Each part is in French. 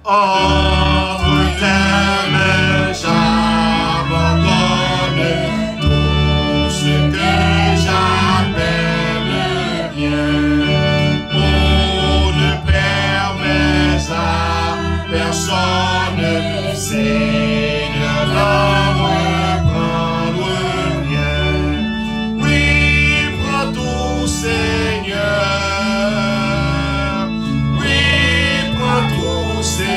Entre tes mains, j'abandonne tout ce que j'appelle bien. On ne permet à personne, Seigneur, d'en reprendre rien. Oui, prends tout, Seigneur. Oui, prends tout, Seigneur.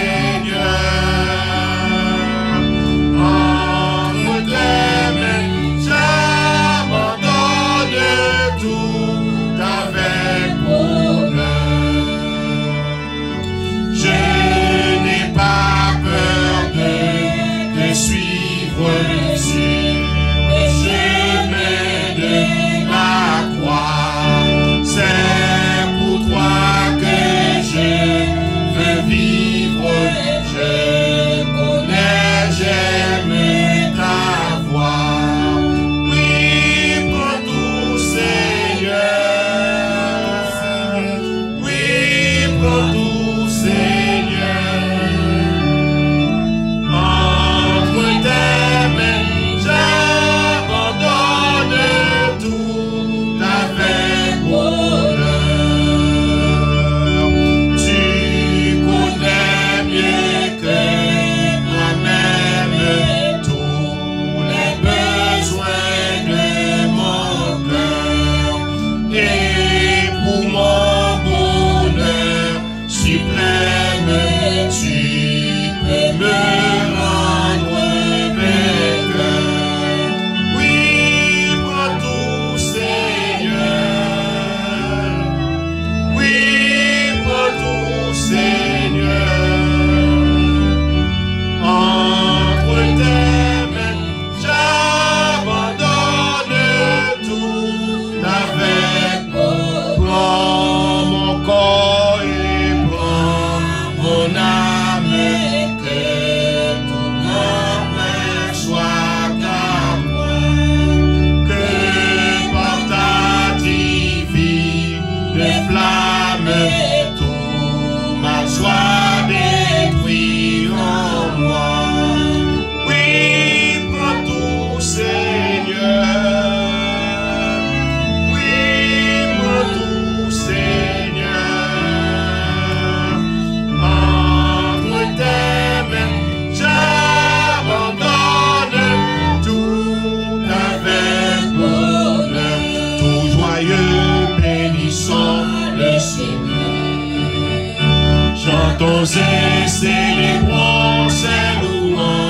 Entre tes mains, j'abandonne tout avec bonheur. Je n'ai pas peur de te suivre sur le chemin de la croix. C'est pour toi que je veux vivre. Je connais, j'aime ta voix. Oui, prends tout, Seigneur. Oui, prends tout, Seigneur. Entre tes mains, j'abandonne tout avec bonheur. Tu connais mieux que moi-même tous les besoins de mon cœur. Et pour mon bonheur suprême, tu peux me rendre vainqueur. Oui, prends tout, Seigneur. Oui, prends tout, Seigneur. Entre tes mains, j'abandonne tout avec bonheur. Prends mon corps et prends mon âme, que tout mon plein soit à moi. Que par ta divine flamme, tout ma joie détruit en moi. Oui, prends tout, Seigneur. Oui, prends tout, Seigneur. Entre tes mains, j'abandonne tout avec bonheur. Tout joyeux, bénissons le Seigneur. Chantons et célébrons ses louanges.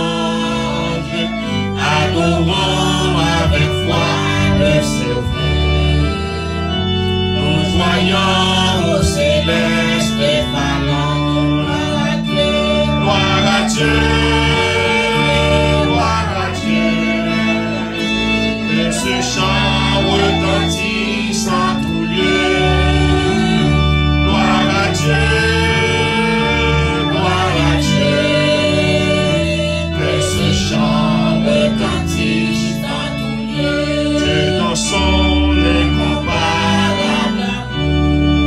Adorons avec foi le Sauveur. Nous voyons au céleste phalange. Gloire à Dieu, gloire à Dieu. Que ce chant retentisse en tout lieu. Gloire à Dieu, gloire à Dieu. Que ce chant retentisse en tout lieu. Dieu dans son incomparable amour.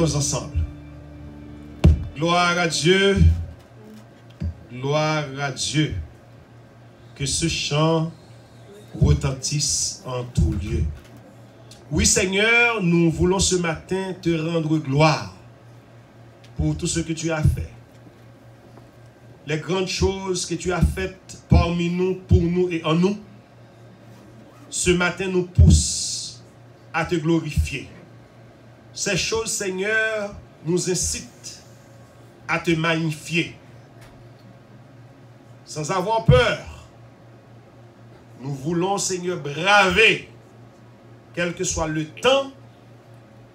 Prions ensemble. Gloire à Dieu. Gloire à Dieu. Que ce chant retentisse en tout lieu. Oui Seigneur, nous voulons ce matin te rendre gloire pour tout ce que tu as fait. Les grandes choses que tu as faites parmi nous, pour nous et en nous, ce matin nous poussent à te glorifier. Ces choses, Seigneur, nous incitent à te magnifier. Sans avoir peur, nous voulons, Seigneur, braver, quel que soit le temps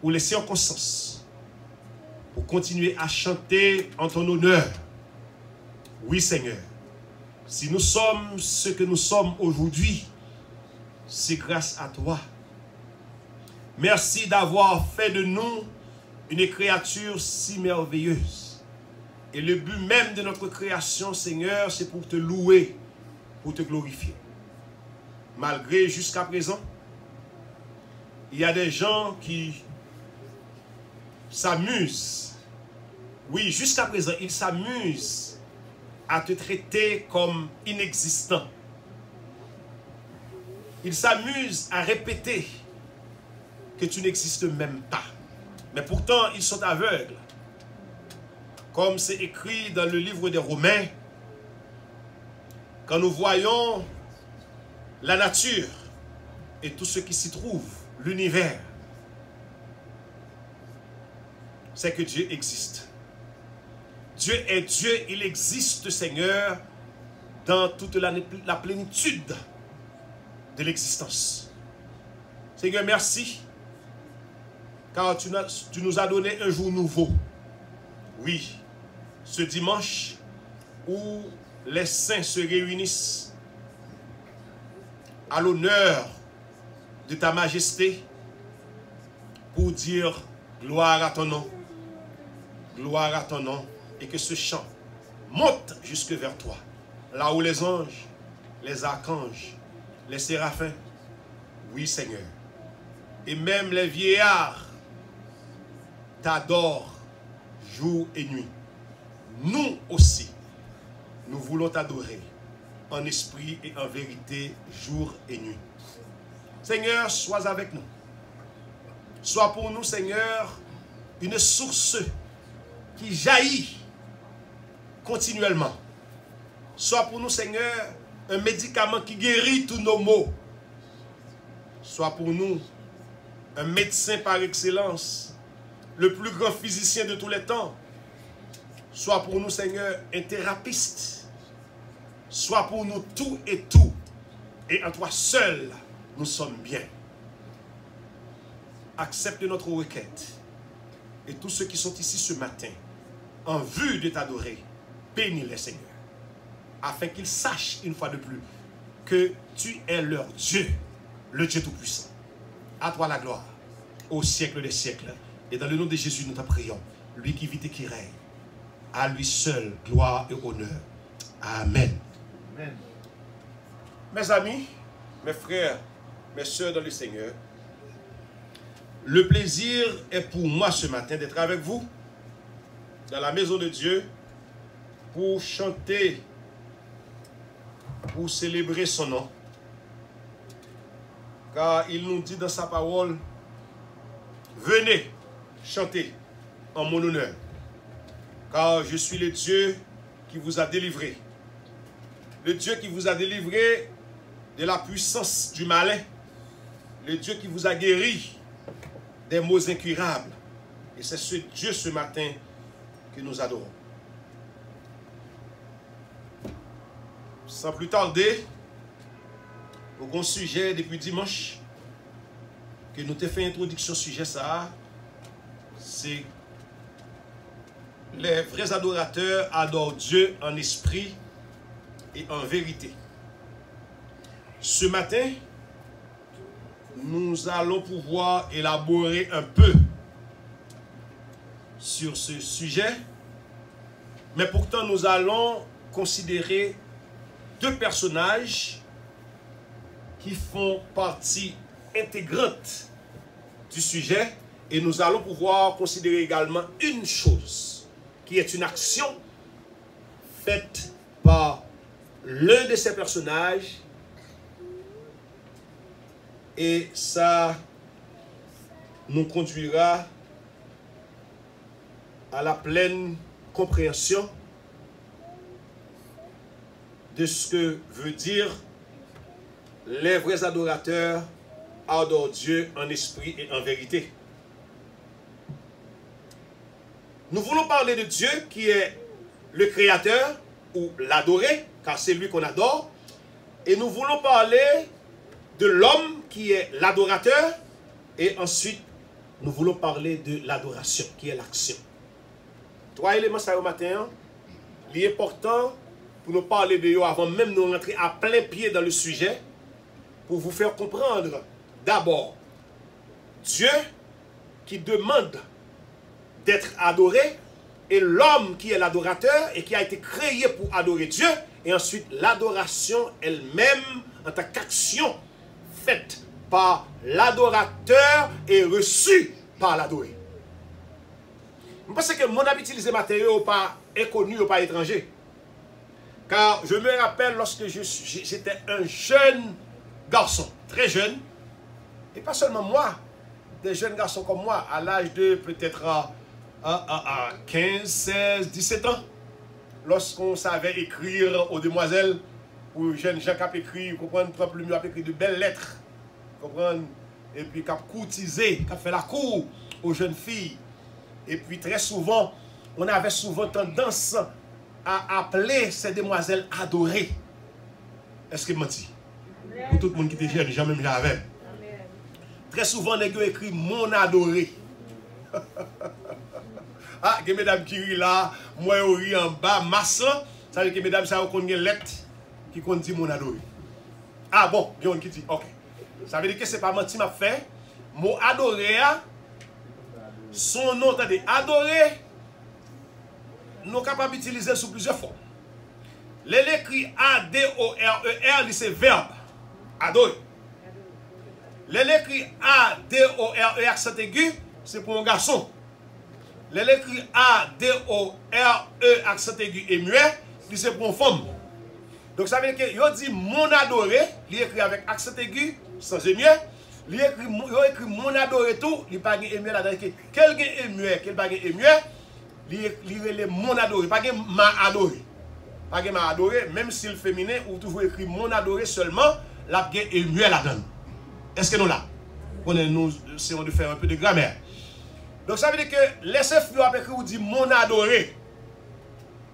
ou les circonstances, pour continuer à chanter en ton honneur. Oui, Seigneur, si nous sommes ce que nous sommes aujourd'hui, c'est grâce à toi. Merci d'avoir fait de nous une créature si merveilleuse. Et le but même de notre création, Seigneur, c'est pour te louer, pour te glorifier. Malgré jusqu'à présent, il y a des gens qui s'amusent. Oui, jusqu'à présent, ils s'amusent à te traiter comme inexistant. Ils s'amusent à répéter que tu n'existes même pas. Mais pourtant, ils sont aveugles. Comme c'est écrit dans le livre des Romains, quand nous voyons la nature et tout ce qui s'y trouve, l'univers, c'est que Dieu existe. Dieu est Dieu, il existe, Seigneur, dans toute la plénitude de l'existence. Seigneur, merci, car tu nous as donné un jour nouveau. Oui, ce dimanche où les saints se réunissent à l'honneur de ta majesté pour dire gloire à ton nom, gloire à ton nom, et que ce chant monte jusque vers toi, là où les anges, les archanges, les séraphins, oui Seigneur, et même les vieillards t'adorent jour et nuit. Nous aussi, nous voulons t'adorer en esprit et en vérité, jour et nuit. Seigneur, sois avec nous. Sois pour nous, Seigneur, une source qui jaillit continuellement. Sois pour nous, Seigneur, un médicament qui guérit tous nos maux. Sois pour nous un médecin par excellence, le plus grand physicien de tous les temps. Sois pour nous, Seigneur, un thérapeute. Sois pour nous tout et tout. Et en toi seul, nous sommes bien. Accepte notre requête. Et tous ceux qui sont ici ce matin, en vue de t'adorer, bénis-les, Seigneur. Afin qu'ils sachent une fois de plus que tu es leur Dieu, le Dieu Tout-Puissant. À toi la gloire, au siècle des siècles. Et dans le nom de Jésus, nous te prions. Lui qui vit et qui règne. À lui seul, gloire et honneur. Amen. Amen. Mes amis, mes frères, mes sœurs dans le Seigneur, le plaisir est pour moi ce matin d'être avec vous dans la maison de Dieu pour chanter, pour célébrer son nom. Car il nous dit dans sa parole, venez chanter en mon honneur, car je suis le Dieu qui vous a délivré. Le Dieu qui vous a délivré de la puissance du malin. Le Dieu qui vous a guéri des maux incurables. Et c'est ce Dieu ce matin que nous adorons. Sans plus tarder, au grand sujet depuis dimanche, que nous t'ai fait introduction sujet ça, c'est les vrais adorateurs adorent Dieu en esprit et en vérité. Ce matin, nous allons pouvoir élaborer un peu sur ce sujet, mais pourtant nous allons considérer deux personnages qui font partie intégrante du sujet Et nous allons pouvoir considérer également une chose, qui est une action faite par l'un de ces personnages. Et ça nous conduira à la pleine compréhension de ce que veut dire les vrais adorateurs adorent Dieu en esprit et en vérité. Nous voulons parler de Dieu qui est le créateur ou l'adorer, car c'est lui qu'on adore. Et nous voulons parler de l'homme qui est l'adorateur. Et ensuite, nous voulons parler de l'adoration, qui est l'action. Trois éléments ça au matin. Il est important pour nous parler de eux avant même de rentrer à plein pied dans le sujet, pour vous faire comprendre d'abord Dieu qui demande d'être adoré et l'homme qui est l'adorateur et qui a été créé pour adorer Dieu, et ensuite l'adoration elle-même en tant qu'action faite par l'adorateur et reçue par l'adoré. Je pense que mon habitude d'utiliser matériaux pas inconnu ou pas étranger. Car je me rappelle lorsque j'étais un jeune garçon, très jeune, et pas seulement moi, des jeunes garçons comme moi, à l'âge de peut-être à 15, 16, 17 ans, lorsqu'on savait écrire aux demoiselles, ou jeunes gens qui ont écrit, comprendre, plus mieux, écrit de belles lettres, comprendre, et puis qui ont courtisé, qui ont fait la cour aux jeunes filles. Et puis très souvent, on avait souvent tendance à appeler ces demoiselles adorées. Est-ce que je menti? Pour tout le monde qui était jeune, jamais j'avais. Très souvent, on a écrit mon adoré. Ah, que mesdames qui rient là, moi je ris en bas, massa, ça veut dire que mesdames, ça vous connaissez une lettre qui dit mon adoré. Ah bon, il y a un qui dit, ok. Ça veut dire que ce n'est pas menti, m'a fait. Mon adoré, son nom, attendez, adoré, nous sommes capables d'utiliser sous plusieurs formes. L'écrit A-D-O-R-E-R, c'est verbe. Adorer. L'écrit A-D-O-R-E, accent aigu, c'est pour un garçon. L'écrit A-D-O-R-E, accent aigu et muet, c'est pour une femme. Donc ça veut dire que yo dit mon adoré, il écrit avec accent aigu, sans émuet. Il écrit mon adoré tout, il n'y a pas de émuet là-dedans. Quel est émuet, quel n'est pas émuet, il est mon adoré, pas de ma adoré. Pas de ma adoré, même si le féminin ou toujours écrit mon adoré seulement, la guerre est muet là-dedans. Est-ce que nous là? Nous essayons de faire un peu de grammaire. Donc ça veut dire que laissez flou avec écrit ou dit mon adoré.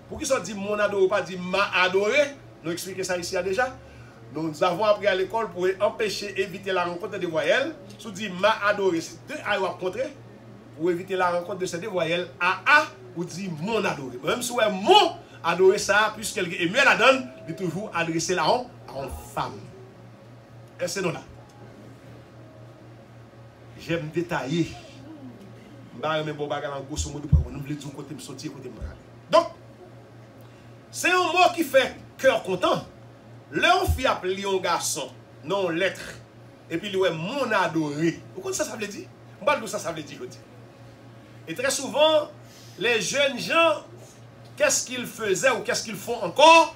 Pour qui ça dit mon adoré, pas dit ma adoré? Nous expliquons ça ici déjà. Nous avons appris à l'école pour empêcher, éviter la rencontre des voyelles. Si on dit ma adoré, c'est deux A à rencontrer. Pour éviter la rencontre de ces deux voyelles, A, ou dit mon adoré. Même si on est mon adoré ça, puisqu'elle est mieux la donne, il est toujours adressé là à une femme. Est-ce que nous là? J'aime détailler. Donc, c'est un mot qui fait cœur content. Là, on fait appeler un garçon, non lettre, et puis il est mon adoré. Vous comprenez ça veut dire? Ça veut dire. Et très souvent, les jeunes gens, qu'est-ce qu'ils faisaient ou qu'est-ce qu'ils font encore?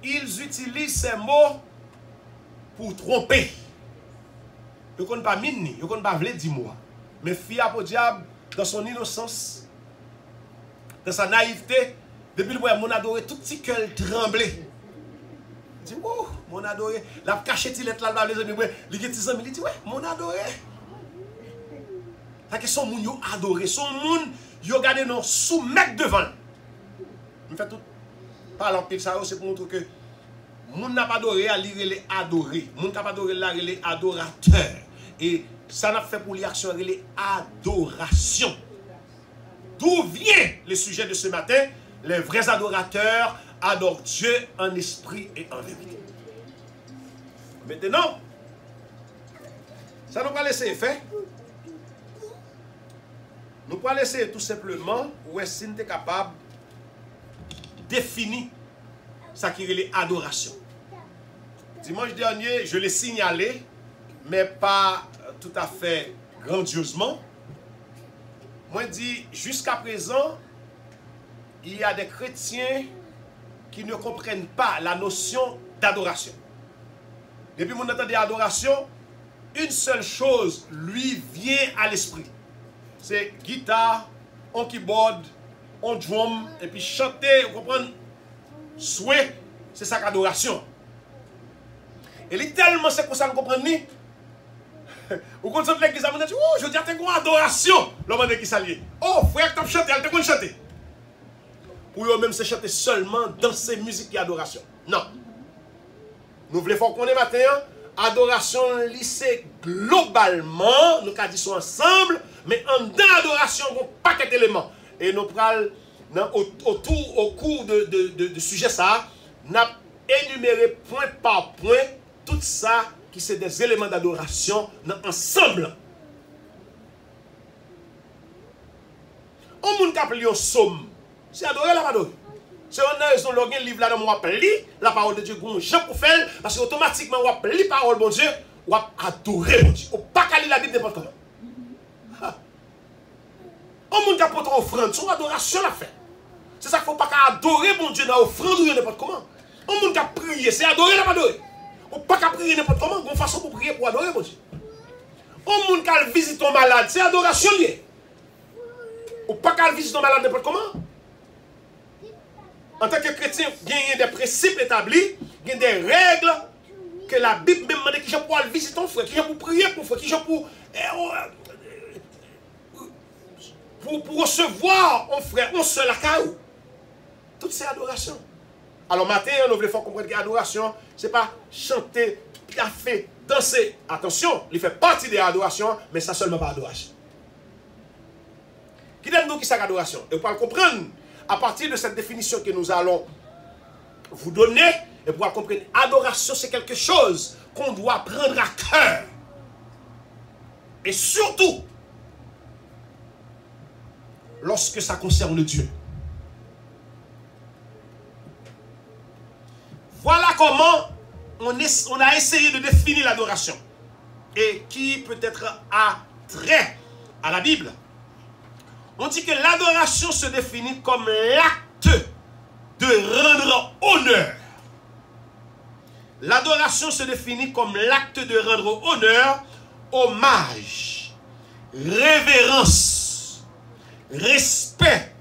Ils utilisent ces mots pour tromper. Ils ne connaissent pas mine, ils ne connaissent pas vle 10 mois. Mais fille pour diable, dans son innocence, dans sa naïveté, depuis le moment mon adoré, tout petit cœur tremblé. Il dit, oh, mon adoré. La caché il est là, les amis, il dit, ouais, mon adoré. C'est que son moun yo adoré, son moun yo gardé non soumettre devant. Je fais tout par l'empile ça, c'est pour montrer que moun n'a pas adoré à lire les adorés. Moun n'a pas adoré à lire les adorateurs. Et ça n'a fait pour l'action les adoration. D'où vient le sujet de ce matin? Les vrais adorateurs adorent Dieu en esprit et en vérité. Maintenant, ça nous va laisser effet. Nous pouvons laisser tout simplement où est-ce qu'on est capable de définir ce qui est l'adoration. Dimanche dernier, je l'ai signalé, mais pas tout à fait grandiosement. Moi, je dis, jusqu'à présent, il y a des chrétiens qui ne comprennent pas la notion d'adoration. Depuis qu'on entend adoration, une seule chose lui vient à l'esprit. C'est guitare, on keyboard, on drum, et puis chanter, vous comprenez? Souhait, c'est ça qu'adoration. Et littéralement, c'est comme ça que vous comprenez. Vous comprenez l'église, vous dites, oh, je dis, t'es une adoration. L'homme qui s'allie. Oh, frère, t'as chanté, elle t'a chanté. Pour eux même, c'est chanter seulement dans ces musiques et adoration. Non. Nous voulons faire qu'on est matin, adoration lycée globalement, nous avons dit ça ensemble, mais en dans l'adoration, il y a un paquet d'éléments. Et nous prenons au cours de sujet ça, nous avons énuméré point par point tout ça qui sont des éléments d'adoration ensemble. On monde qui appelle un somme, c'est adorer la adorer. C'est une raison où on livre là dans moi lire la parole de Dieu comme Jean pour faire parce qu'automatiquement on lire la parole de Dieu, on adorer mon Dieu. On pas lire la Bible n'importe comment. On monde qui apporte offrande, son adoration la fait. C'est ça qu'il faut pas adorer mon Dieu dans offrande ou n'importe comment. On monde qui prier, c'est adorer la adorer. On pas prier n'importe comment, une façon pour prier pour adorer mon Dieu. On monde qui visite ton malade, c'est adoration liée. On pas visiter ton malade n'importe comment. En tant que chrétien, il y a des principes établis, il y a des règles que la Bible même demande qui j'ai pour visiter ton frère, qui j'ai pour prier pour frère, qui j'ai pour recevoir un frère, un seul à caillou. Toutes ces adorations. Alors matin, nous voulons faire comprendre que l'adoration, ce n'est pas chanter, piaffer, danser. Attention, il fait partie des adorations, mais ça seulement pas adoration. Qui donne-nous qui c'est l'adoration? Et vous pouvez comprendre à partir de cette définition que nous allons vous donner, et pour comprendre, adoration c'est quelque chose qu'on doit prendre à cœur. Et surtout, lorsque ça concerne Dieu. Voilà comment on a essayé de définir l'adoration. Et qui peut-être a trait à la Bible. On dit que l'adoration se définit comme l'acte de rendre honneur. L'adoration se définit comme l'acte de rendre honneur, hommage, révérence, respect,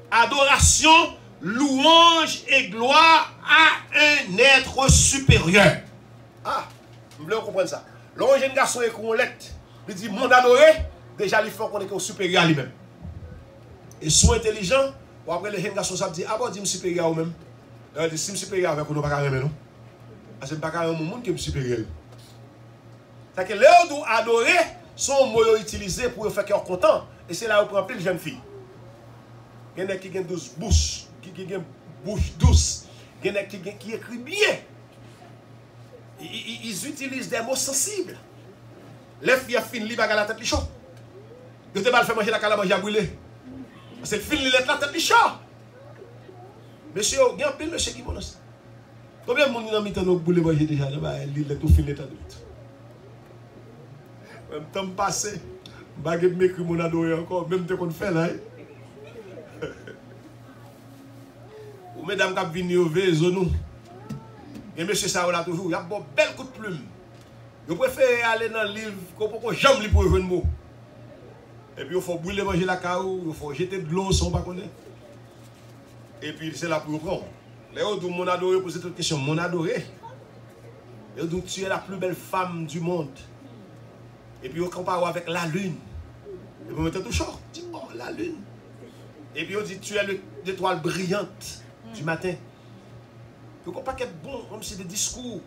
adoration, louange et gloire à un être supérieur. Ah, vous voulez comprendre ça? Lorsque un garçon est collecte, il dit mon adoré. Déjà, il faut qu'on est supérieur à lui-même. Et soit intelligent, ou après les jeunes garçons, ça dit, ah bon, dis-moi supérieur à vous-même. Il dit, si je suis supérieur avec vous, nous ne pouvons pas aimer, non? Parce que je ne peux pas aimer mon monde qui est supérieur. C'est-à-dire que les autres adorer sont mots utilisés pour faire qu'ils soient contents. Et c'est là où on prend plus de jeunes filles. Il y en a qui ont 12 bouches, qui ont bouche douce. Il y en a qui écrivent bien. Ils utilisent des mots sensibles. Les filles fines, ils bagagent la tête, ils chauds. Ils te fait manger la calamage à brûler. Parce que fines, la tête, ils chauds. Monsieur, il y a un peu de monsieur qui bon. Combien de monde dans le temps nous brûler manger déjà? Il est tout fini, l'état de même temps passé, je vais m'écrire mon adoré encore, même temps qu'on fait là. Ou mesdames qui viennent au vézo, et monsieur ça là toujours, il y a un bel coup de plume. Je préfère aller dans le livre, qu'on jamais li pour jouer un mot. Et puis il faut brûler manger la caou, il faut jeter de l'eau sans pas connaître. Et puis c'est là pour reprendre. Les autres, mon adoré, poser toute question, mon adoré. Et donc tu es la plus belle femme du monde. Et puis on compare avec la lune. Et vous mettez tout chaud. On dit, oh, la lune. Et puis on dit, tu es l'étoile brillante du matin. Donc on ne peut pas être bon, comme c'est des discours,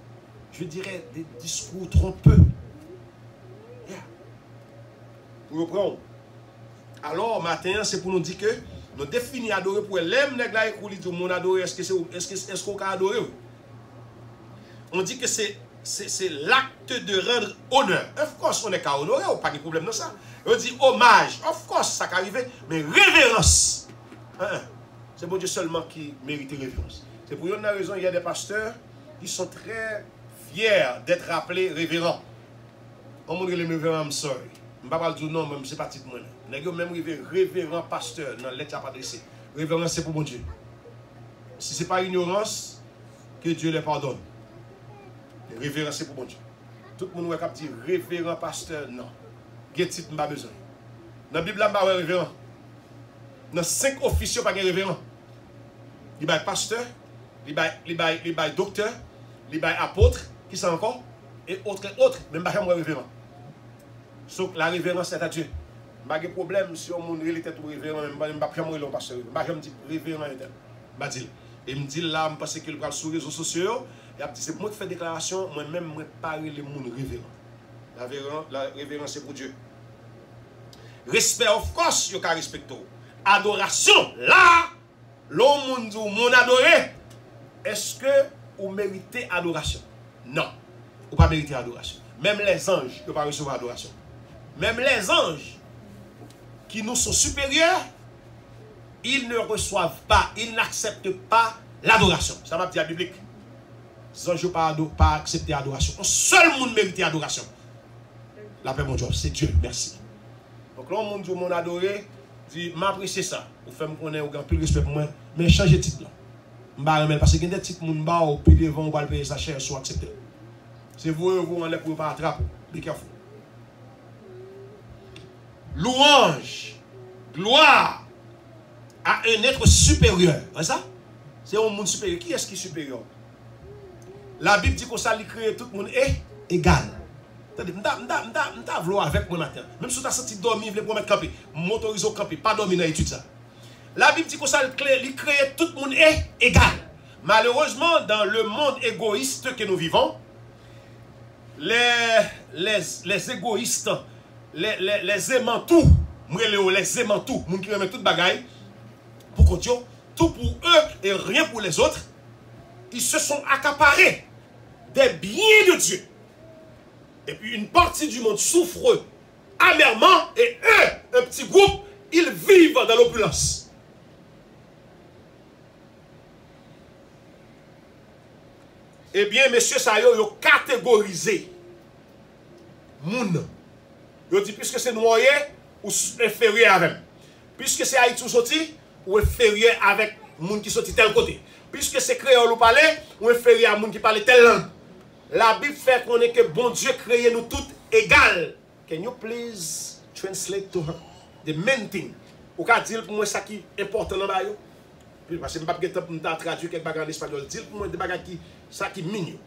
je dirais des discours trompeux. Yeah. Pour reprendre. Alors, matin, c'est pour nous dire que nous définissons adorer pour l'aime, mon adoré, est-ce qu'on peut adorer? On dit que c'est l'acte de rendre honneur. Of course, on est qu'à honorer, on n'a pas de problème dans ça. On dit hommage, of course, ça peut arriver, mais révérence. C'est bon Dieu seulement qui mérite révérence. C'est pour une raison, il y a des pasteurs qui sont très fiers d'être appelés révérends. On dit les révérends, I'm sorry. Je ne vais pas dire non, même c'est pas titre moi. Même révérend pasteur dans lettre à adressé. Révérend c'est pour mon Dieu. Si ce n'est pas ignorance, que Dieu les pardonne. Révérend c'est pour mon Dieu. Tout le monde qui dit révérend pasteur, non. Il y a titre pas besoin. Dans la Bible, il n'y a pas de révérend. Dans 5 officiers, pas de révérend. Il y a pasteur, il y a docteur, il y a apôtre, qui sont encore, et autres, même pas de révérend. Sauf la révérence c'est à Dieu. Je n'ai pas de problème si on a une tête ou révérend, je ne vais pas dire pasteur. Je ne dis révérend. Et me dit là, je pense qu'il va sur les réseaux sociaux, et dit c'est moi qui fais déclaration, moi-même je parle les gens révérend. La révérence c'est pour Dieu. Respect, of course, il y a respecter. Adoration, là, l'homme dit mon adoré. Est-ce que vous méritez adoration? Non, vous ne pas mériter adoration. Même les anges ne peuvent pas recevoir adoration. Même les anges qui nous sont supérieurs, ils ne reçoivent pas, ils n'acceptent pas l'adoration. Ça m'a dit la Bible. Les anges ne peuvent pas accepter l'adoration. Un seul monde mérite adoration. La paix, mon Dieu, c'est Dieu. Merci. Donc là, on dit mon adoré, dit, m'apprécier ça. Vous faites me connaître, vous avez plus de respect pour moi, mais changez de titre là. Parce qu'il y a des titres qui sont puis devant, on va payer sa chair, soit accepté. C'est vous, on est pour pas attraper. Be careful. Louange, gloire à un être supérieur. C'est ça? C'est un monde supérieur. Qui est-ce qui est supérieur? La Bible dit qu'on s'allie créer tout le monde est égal. C'est-à-dire, je vais avec moi matin. Même si tu as senti dormir, je vais mettre camper. M'autorise au camper, pas dormir dans l'étude ça. La Bible dit qu'on s'allie créer tout le monde est égal. Malheureusement, dans le monde égoïste que nous vivons, les égoïstes, les aimants tout, les aimants tout, les gens qui aiment tout bagaille, pour continuer, tout pour eux et rien pour les autres, ils se sont accaparés des biens de Dieu. Et puis une partie du monde souffre amèrement et eux, un petit groupe, ils vivent dans l'opulence. Eh bien, monsieur Sayo, ils ont catégorisé moun. Ils ont dit, puisque c'est noyé, ou inférieur avec. Puisque c'est Haïti ou sorti, ou inférieur avec moun qui sorti tel côté. Puisque c'est créole ou parler, ou inférieur à moun qui parle telle langue. La Bible fait qu'on est que bon Dieu créé nous toutes égales. Can you please translate to her the main thing? Ou ka dire pour moi ça qui est important dans la Bible? Parce que je ne peux pas traduire quelque chose en espagnol. Dire pour moi des bagages qui ça qui mignon.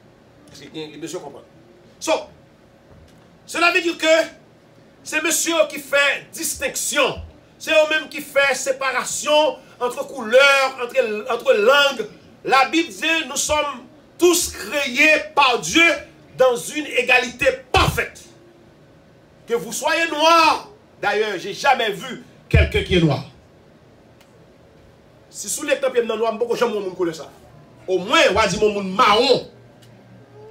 Parce que les monsieur comprennent. So, cela veut dire que c'est monsieur qui fait distinction. C'est eux-mêmes qui fait séparation entre couleurs, entre langues. La Bible dit nous sommes tous créés par Dieu dans une égalité parfaite. Que vous soyez noir. D'ailleurs, je n'ai jamais vu quelqu'un qui est noir. Si sous les temps, il y a noir, je ne sais pas ça. Au moins, on va dire mon monde marron.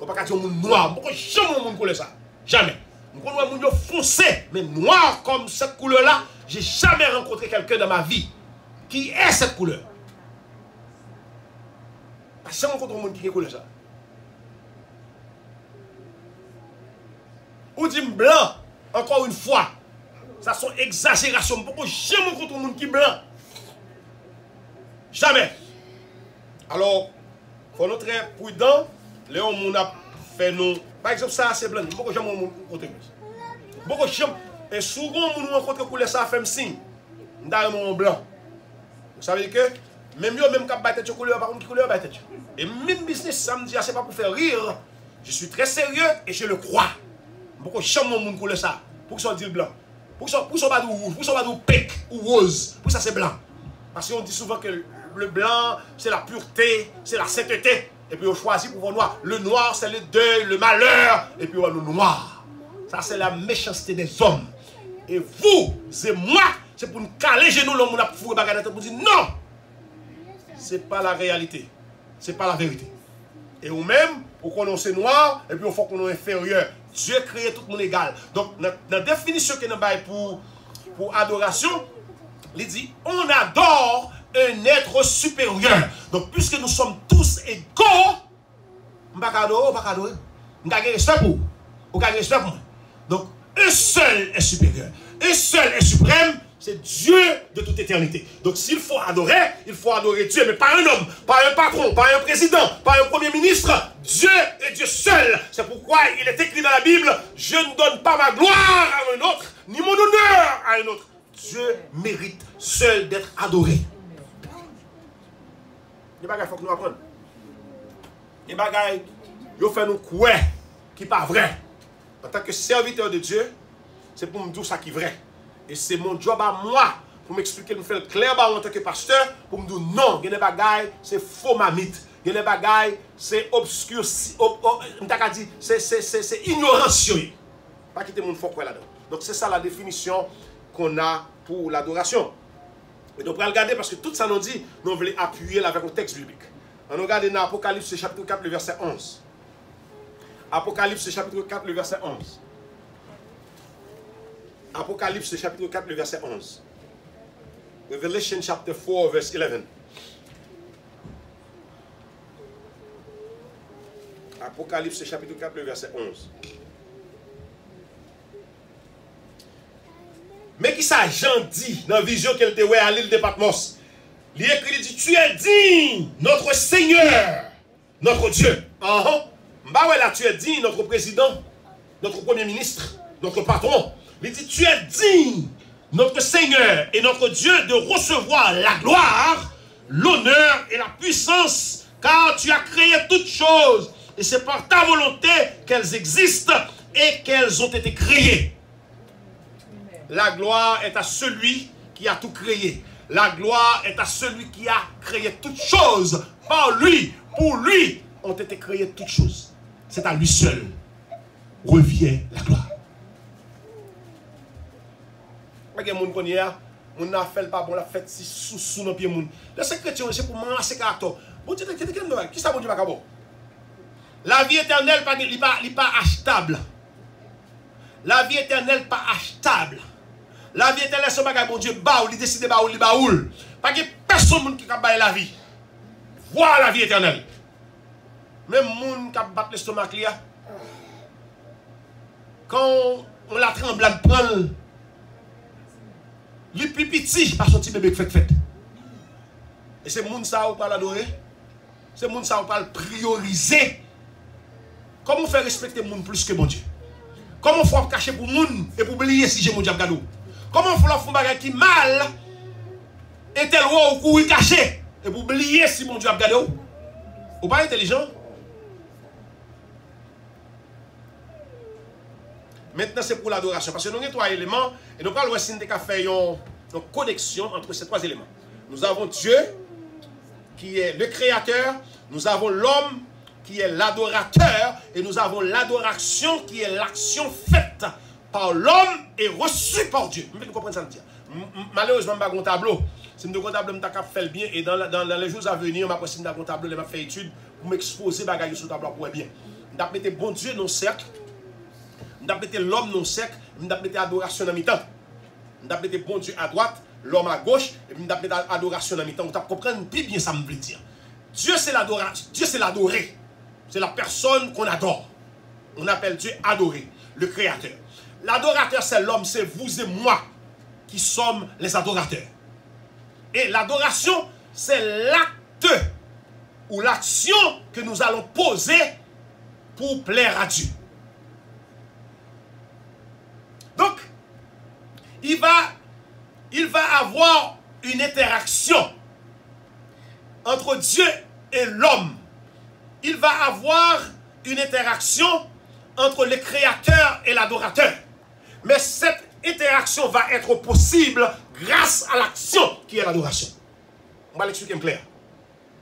On ne va pas dire mon monde noir. Je ne sais pas ça. Jamais. Je connais mon monde foncé, mais noir comme cette couleur-là, je n'ai jamais rencontré quelqu'un dans ma vie qui est cette couleur. Parce que je rencontre un monde qui est couleur ça. Ou dit blanc, encore une fois, ça sont exagérations. Pourquoi je rencontre un monde qui est blanc? Jamais. Alors, il faut être très prudent. Léon, on a fait nous. Par exemple, ça, c'est blanc. Pourquoi j'aime mon côté? Pourquoi j'aime. Et souvent, on rencontre couleur ça fait un signe. On a mon blanc. Vous savez que, même yo, même quand on battre couleur, par contre, couleur battre. Et même business, ça me dit, c'est pas pour faire rire. Je suis très sérieux et je le crois. Pourquoi j'aime mon couleur ça? Pour que ça dise blanc. Pour que ça pas de rouge, pour que ça pas de pec ou rose. Pour que ça c'est blanc. Parce qu'on dit souvent que le blanc, c'est la pureté, c'est la sainteté. Et puis on choisit pour voir noir. Le noir, c'est le deuil, le malheur. Et puis on voit le noir. Ça, c'est la méchanceté des hommes. Et vous et moi, c'est pour nous caler genoux, l'homme a pour dire non. Ce n'est pas la réalité. Ce n'est pas la vérité. Et ou même, pour qu'on soit noir, et puis il faut qu'on soit inférieur. Dieu crée tout le monde égal. Donc, dans la définition qu'il y a pour adoration, il dit, on adore un être supérieur. Donc, puisque nous sommes tous égaux, on va adorer, on va respect pour vous. On va respect pour moi. Donc, un seul est supérieur, un seul est suprême, c'est Dieu de toute éternité. Donc s'il faut adorer Dieu, mais pas un homme, pas un patron, pas un président, pas un premier ministre. Dieu est Dieu seul. C'est pourquoi il est écrit dans la Bible, je ne donne pas ma gloire à un autre, ni mon honneur à un autre. Dieu mérite seul d'être adoré. Les bagages, il faut que nous apprenions. Les bagages, ils font nous croire qui n'est pas vrai. En tant que serviteur de Dieu, c'est pour me dire ça qui est vrai. Et c'est mon job à moi pour m'expliquer, me faire le clair en tant que pasteur, pour me dire non, il y a des bagages, c'est faux mamite. Il y a des bagages, c'est obscur, c'est ignorance. Pas quitter mon fort là-dedans. Donc c'est ça la définition qu'on a pour l'adoration. Et donc on va regarder parce que tout ça nous dit, nous voulons appuyer avec un texte biblique. On regarde dans Apocalypse chapitre 4, le verset 11. Apocalypse chapitre 4, le verset 11. Apocalypse chapitre 4, le verset 11. Revelation chapter 4, verse 11. Apocalypse chapitre 4, le verset 11. Mais qui ça Jean dit dans la vision qu'elle te voit à l'île de Patmos? Il écrit, il dit, tu es digne, notre Seigneur, notre Dieu. Bah ouais, là, tu es digne, notre président, notre premier ministre, notre patron. Il dit, tu es digne, notre Seigneur et notre Dieu, de recevoir la gloire, l'honneur et la puissance, car tu as créé toutes choses, et c'est par ta volonté qu'elles existent et qu'elles ont été créées. La gloire est à celui qui a tout créé. La gloire est à celui qui a créé toutes choses. Par lui, pour lui, ont été créées toutes choses. C'est à lui seul revient la gloire. Regarde, mon hier, mon n'a fait pas bon, la fête si sous nos pieds moun. Le secret c'est pour masser carton. Bon Dieu, qui ça bon Dieu pas bon? La vie éternelle pas achetable. La vie éternelle pas achetable. La vie éternelle c'est pas bon Dieu baoul, il décide baoul, il baoul. Pas que personne qui capable la vie. Voilà la vie éternelle. Même moun qui bat l'estomac là. Quand on la tremblade prend les plus petits par son petit bébé qui fait. Et c'est moun ça ou pas l'adorer. C'est moun ça ou pas le prioriser. Comment faire respecter moun plus que mon Dieu? Comment faut cacher pour moun et pour oublier si j'ai mon diable gado? Comment faut la faire bagay qui mal et tel ou courir caché et pour oublier si mon diable gado? Ou pas intelligent? Maintenant, c'est pour l'adoration. Parce que nous avons trois éléments. Et nous parlons aussi de faire une connexion entre ces trois éléments. Nous avons Dieu, qui est le créateur. Nous avons l'homme, qui est l'adorateur. Et nous avons l'adoration, qui est l'action faite par l'homme et reçue par Dieu. Vous comprenez ça? Malheureusement, je n'ai pas un tableau. Si je un tableau, je vais faire bien. Et dans les jours à venir, je vais faire un tableau, je vais faire étude pour m'exposer sur le tableau pour bien. Je vais mettre bon Dieu dans le cercle. Je vais mettre l'homme dans le cercle, je vais mettre l'adoration dans le mi-temps. Je vais mettre bon Dieu à droite, l'homme à gauche, et puis je vais mettre l'adoration dans le mi-temps. Vous comprenez plus bien ça me veut dire. Dieu c'est l'adoration, Dieu c'est l'adoré. C'est la personne qu'on adore. On appelle Dieu adoré, le créateur. L'adorateur c'est l'homme, c'est vous et moi qui sommes les adorateurs. Et l'adoration c'est l'acte ou l'action que nous allons poser pour plaire à Dieu. Donc, il va avoir une interaction entre Dieu et l'homme. Il va avoir une interaction entre le créateur et l'adorateur. Mais cette interaction va être possible grâce à l'action qui est l'adoration. On va l'expliquer clair.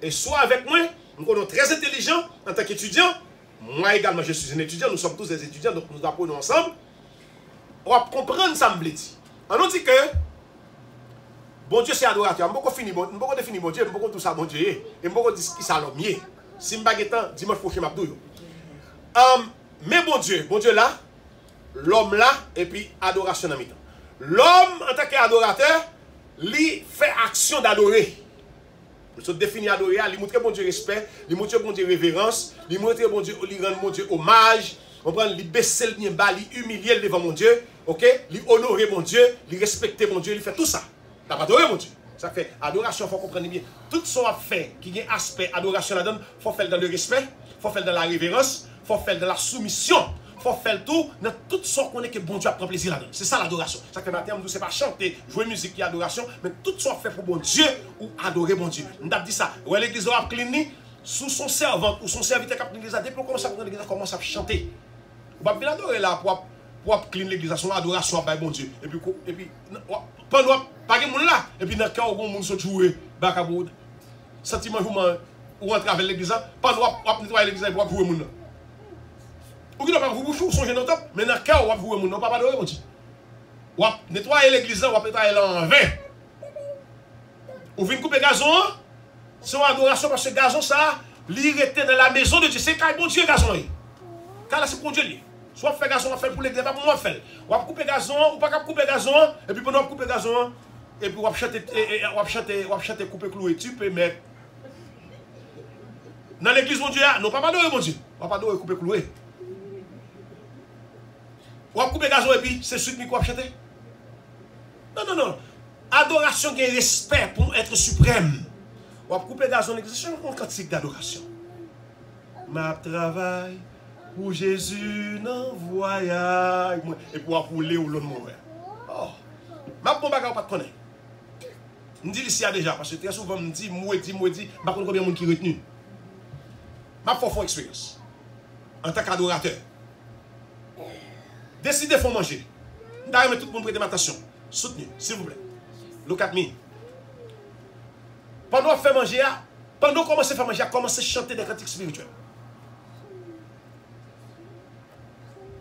Et soit avec moi, nous sommes très intelligents en tant qu'étudiants. Moi également, je suis un étudiant. Nous sommes tous des étudiants, donc nous apprenons ensemble. On va comprendre ça, me dit. On nous dit que bon Dieu c'est adorateur. Je ne peux pas définir bon Dieu, je ne peux pas tout ça bon Dieu. Et je ne peux pas dire qui ça l'homme. Si je ne peux pas dimanche prochain, je vais mais bon Dieu là, l'homme là, et puis adoration en même temps. L'homme en tant qu'adorateur, lui fait action d'adorer. Il se définit adorer, il montre bon Dieu respect, il montre bon Dieu révérence, il montre bon Dieu, il rend bon Dieu hommage. On prend, il baisser le bien bas, il humilier devant mon Dieu, ok? Il honorer mon Dieu, il respecter mon Dieu, il fait tout ça. T'as pas adoré mon Dieu. Ça fait adoration, il faut comprendre bien. Tout ce qu'on a fait, qui a un aspect adoration là-dedans, il faut faire dans le respect, il faut faire dans la révérence, il faut faire dans la soumission. Il faut faire tout dans tout ce qu'on est que bon Dieu a pris plaisir là-dedans. C'est ça l'adoration. Ça fait matin, ce n'est pas chanter, jouer musique qui est adoration, mais tout ce qu'on fait pour bon Dieu ou adorer bon Dieu. On a dit ça. Ou l'église a cleané, sous son servant ou son serviteur qui a pris l'église, depuis qu'on commence à prendre l'église, commence à chanter. On va bien adorer là pour cleaner l'église, son adoration à bon Dieu. Et puis, pendant pas de monde là, et puis dans le cas où on monde se jouer, sentiment ou entrer avec l'église, pendant qu'on nettoyer l'église pour jouer monde là. Ou qui n'a pas vous boucher ou songer dans le top, mais dans le cas où vous avez pas adorer mon Dieu. Ou nettoyer l'église, ou nettoyer en vain. Ou venez couper gazon, c'est une adoration parce que gazon ça, l'irrité dans la maison de Dieu, c'est quand bon Dieu gazon. Car là c'est pour Dieu. Soit fait gazon, on fait pour l'église, pas pour moi faire. Ou couper gazon, ou pas couper gazon, et puis pendant couper gazon, et puis on chanter couper cloué, tu peux mettre. Dans l'église mon Dieu, non pas adorer mon Dieu. On va pas adorer couper cloué. Ou couper gazon et puis c'est suite qui va chanter. Non. Adoration qui est respect pour être suprême. Ou couper gazon c'est un cantique d'adoration. Ma travail pour Jésus dans voyage et pour rouler ou l'autre mauvais. Oh. Ma bon bagage pas connaître. On dit ici déjà parce que très souvent on dit moi pas combien de monde qui retenu. Ma fort expérience en tant qu'adorateur. Décidez de faire manger. D'ailleurs, tout le monde prête attention. Soutenez, s'il vous plaît. Look at me. Pendant qu'on fait manger, pendant qu'on commence à faire manger, commencez à chanter des cantiques spirituels.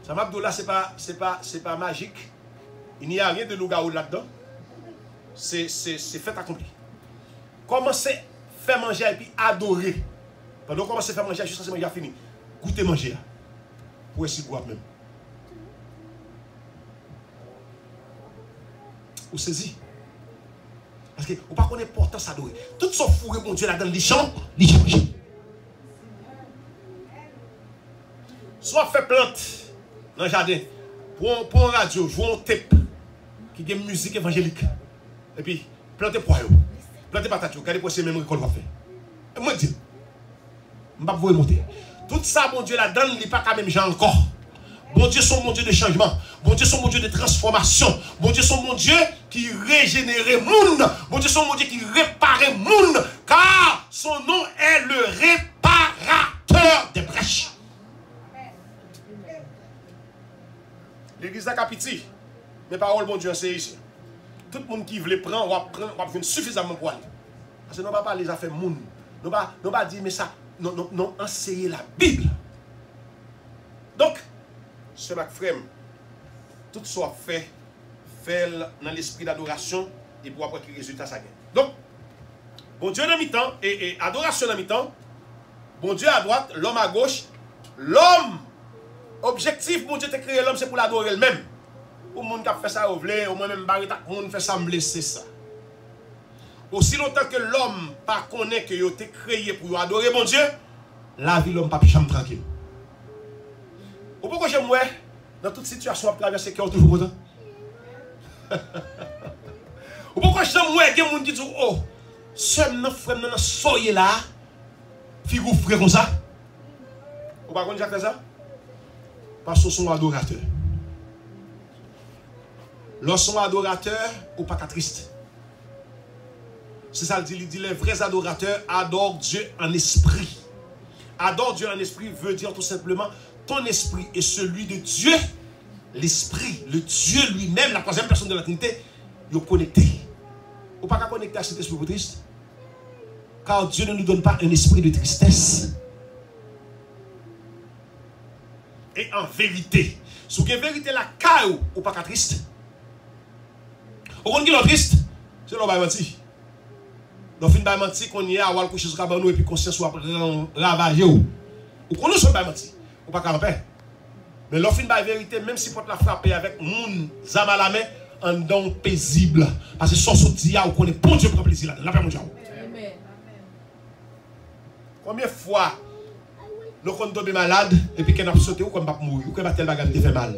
Ça m'a dit là, c'est pas magique. Il n'y a rien de loup-garou là-dedans. C'est fait accompli. Commencez à faire manger et puis adorer. Pendant qu'on commence à faire manger, jusqu'à ce que manger fini. Goûtez manger. Pour essayer de boire même. Ou saisi. Parce que vous ne connaissez pas l'importance d'adorer. Tout ce fourré, mon Dieu, là-dedans, les champs, les gens. Soit fait plante dans le jardin, pour un radio, jouer un tape qui a une musique évangélique. Et puis, planter poireau, planter patate, regardez pour ces mêmes récoltes qu'on va faire. Et moi, je dis, je ne vais pas vous monter. Tout ça, mon Dieu, là-dedans, il n'est pas quand même gens encore. Bon Dieu, son mon Dieu de changement. Bon Dieu, son mon Dieu de transformation. Bon Dieu, son mon Dieu qui régénère le monde. Bon Dieu, son mon Dieu qui répare le monde. Car son nom est le réparateur des brèches. L'église a capité. Mes paroles, bon Dieu, c'est ici. Tout le monde qui veut prendre, on va venir suffisamment pour aller. Parce que nous ne va pas les affaires monde. Nous ne va dire, mais ça, non, enseigner la Bible. Donc, ce mac frère, tout soit fait dans l'esprit d'adoration et pour après que le résultat ça gagne. Donc, bon Dieu dans mi-temps et adoration dans mi-temps, bon Dieu à droite, l'homme à gauche, l'homme, objectif, bon Dieu t'a créé l'homme, c'est pour l'adorer lui-même. Pour le monde qui a fait ça, au moi-même, le monde fait ça, me laisser ça. Aussi longtemps que l'homme pas connaît que il a été créé pour adorer mon Dieu, la vie l'homme pas plus tranquille. Ou pourquoi j'aime dans toute situation à traverser qui est toujours content? Ou pourquoi j'aime qu'il y a des gens qui disent oh, seul nos frères nous soyez là, figure frère comme ça. Ou pas qu'on fait ça? Parce qu'ils sont adorateurs. Lorsqu'ils sont adorateurs, ou pas triste. C'est ça, il dit les vrais adorateurs adorent Dieu en esprit. Adore Dieu en esprit veut dire tout simplement ton esprit est celui de Dieu, l'esprit, le Dieu lui-même, la troisième personne de la Trinité, il est connecté. Ou pas qu'à connecter à cet esprit triste. Car Dieu ne nous donne pas un esprit de tristesse. Et en vérité, ce qui est vérité la caille ou pas qu'à triste. Au compte qui est triste, c'est l'homme qui menti. Donc, il y a menti qu'on y a à coucher sur le cabanon et puis conscience soit ravagé. Ou qu'on nous soit menti. Ou pas qu'à paix. Mais l'offre de la vérité, même si pour la frapper avec moun zam à la main, en don paisible. Parce que son soutien, on connaît bon Dieu pour plaisir là. La paix mon Dieu. Amen. Combien de fois nous sommes tombés malades, et puis qu'on a sauté ou qu'on va mourir, ou qu'on va tel bagage te fait mal.